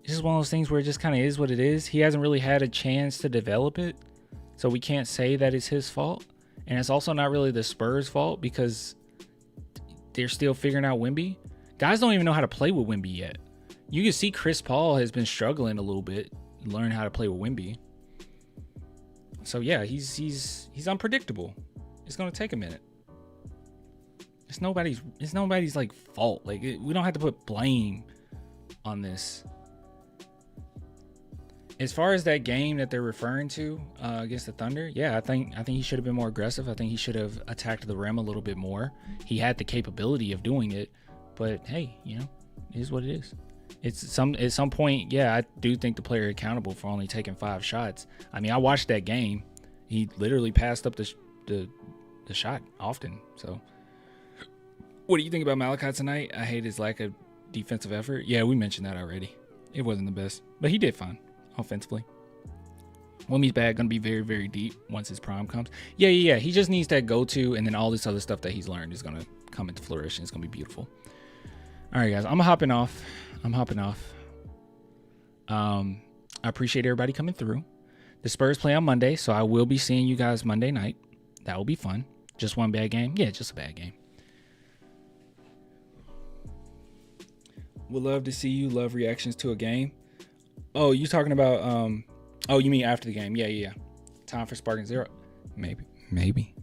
[SPEAKER 1] just one of those things where it just kind of is what it is. He hasn't really had a chance to develop it, so we can't say that it's his fault. And it's also not really the Spurs' fault because they're still figuring out Wemby. Guys don't even know how to play with Wemby yet. You can see Chris Paul has been struggling a little bit, learn how to play with Wemby. So yeah, he's unpredictable. It's gonna take a minute. It's nobody's like fault. Like we don't have to put blame on this. As far as that game that they're referring to against the Thunder, yeah, I think he should have been more aggressive. I think he should have attacked the rim a little bit more. He had the capability of doing it, but hey, it is what it is. At some point, yeah, I do think the player is accountable for only taking 5 shots. I mean, I watched that game. He literally passed up the shot often. So, what do you think about Malachi tonight? I hate his lack of defensive effort. Yeah, we mentioned that already. It wasn't the best, but he did fine offensively. Wemby's bag gonna be very, very deep once his prime comes. Yeah. He just needs that go-to, and then all this other stuff that he's learned is gonna come into flourish. It's gonna be beautiful. All right, guys, I'm hopping off. I appreciate everybody coming through. The Spurs play on Monday, so I will be seeing you guys Monday night. That will be fun. Just one bad game? Yeah, just a bad game. Would love to see you. Love reactions to a game. Oh, you talking about oh, you mean after the game? Yeah. Time for Sparking Zero. Maybe.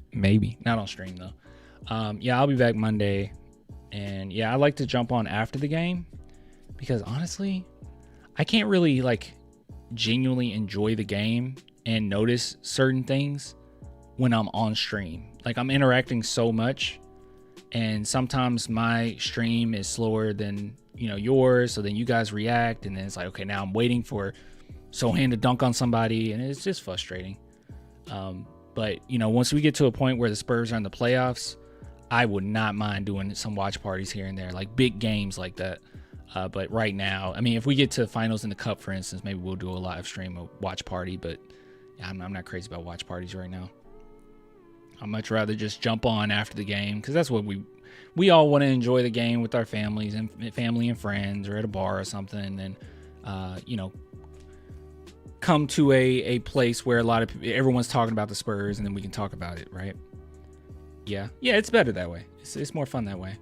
[SPEAKER 1] Not on stream though. Yeah, I'll be back Monday. And yeah, I like to jump on after the game because honestly, I can't really like genuinely enjoy the game and notice certain things when I'm on stream. Like I'm interacting so much, and sometimes my stream is slower than yours, so then you guys react, and then it's like, okay, now I'm waiting for Sochan to dunk on somebody, and it's just frustrating. But, you know, once we get to a point where the Spurs are in the playoffs, I would not mind doing some watch parties here and there, like big games like that. But right now, I mean, if we get to finals in the Cup, for instance, maybe we'll do a live stream, a watch party. But I'm not crazy about watch parties right now. I'd much rather just jump on after the game, because that's what we all want to enjoy the game with our families and friends, or at a bar or something, and then you know, come to a place where everyone's talking about the Spurs, and then we can talk about it, right? Yeah, it's better that way. It's more fun that way.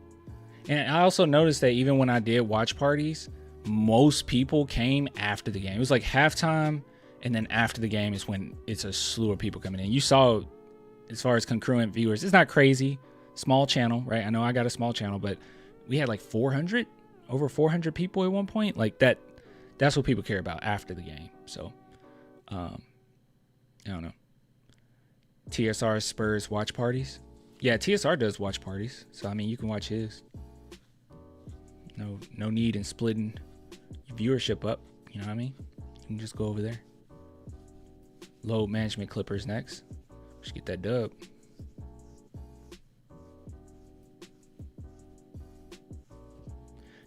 [SPEAKER 1] And I also noticed that even when I did watch parties, most people came after the game. It was like halftime, and then after the game is when it's a slew of people coming in. You saw, as far as concurrent viewers, it's not crazy. Small channel, right? I know I got a small channel, but we had like over 400 people at one point. Like that's what people care about after the game. So, I don't know. TSR Spurs watch parties. Yeah, TSR does watch parties. So, I mean, you can watch his. No need in splitting viewership up. You know what I mean? You can just go over there. Load management Clippers next. Just get that dub.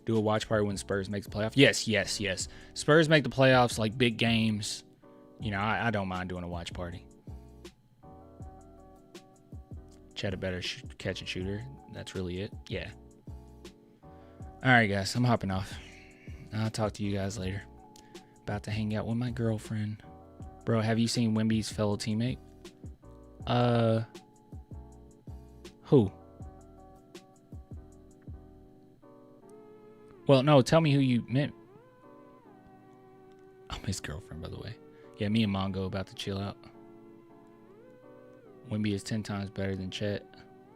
[SPEAKER 1] Do a watch party when Spurs makes the playoffs. Yes. Spurs make the playoffs, like big games. You know, I don't mind doing a watch party. Chet a better catch and shooter. That's really it. Yeah. All right, guys. I'm hopping off. I'll talk to you guys later. About to hang out with my girlfriend. Bro, have you seen Wemby's fellow teammate? Who? Well, no, tell me who you meant. I'm his girlfriend, by the way. Yeah, me and Mongo about to chill out. Wemby is 10 times better than Chet.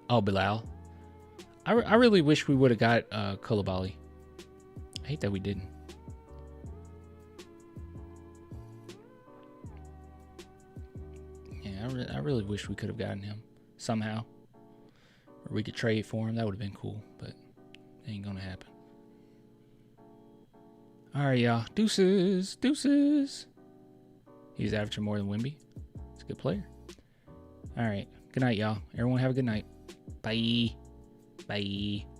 [SPEAKER 1] Oh, Bilal. I really wish we would have got Koulibaly. I hate that we didn't. Yeah, I really wish we could have gotten him somehow. Or we could trade for him. That would have been cool, but it ain't gonna happen. All right, y'all. Deuces. He's averaging more than Wemby. He's a good player. All right. Good night, y'all. Everyone have a good night. Bye.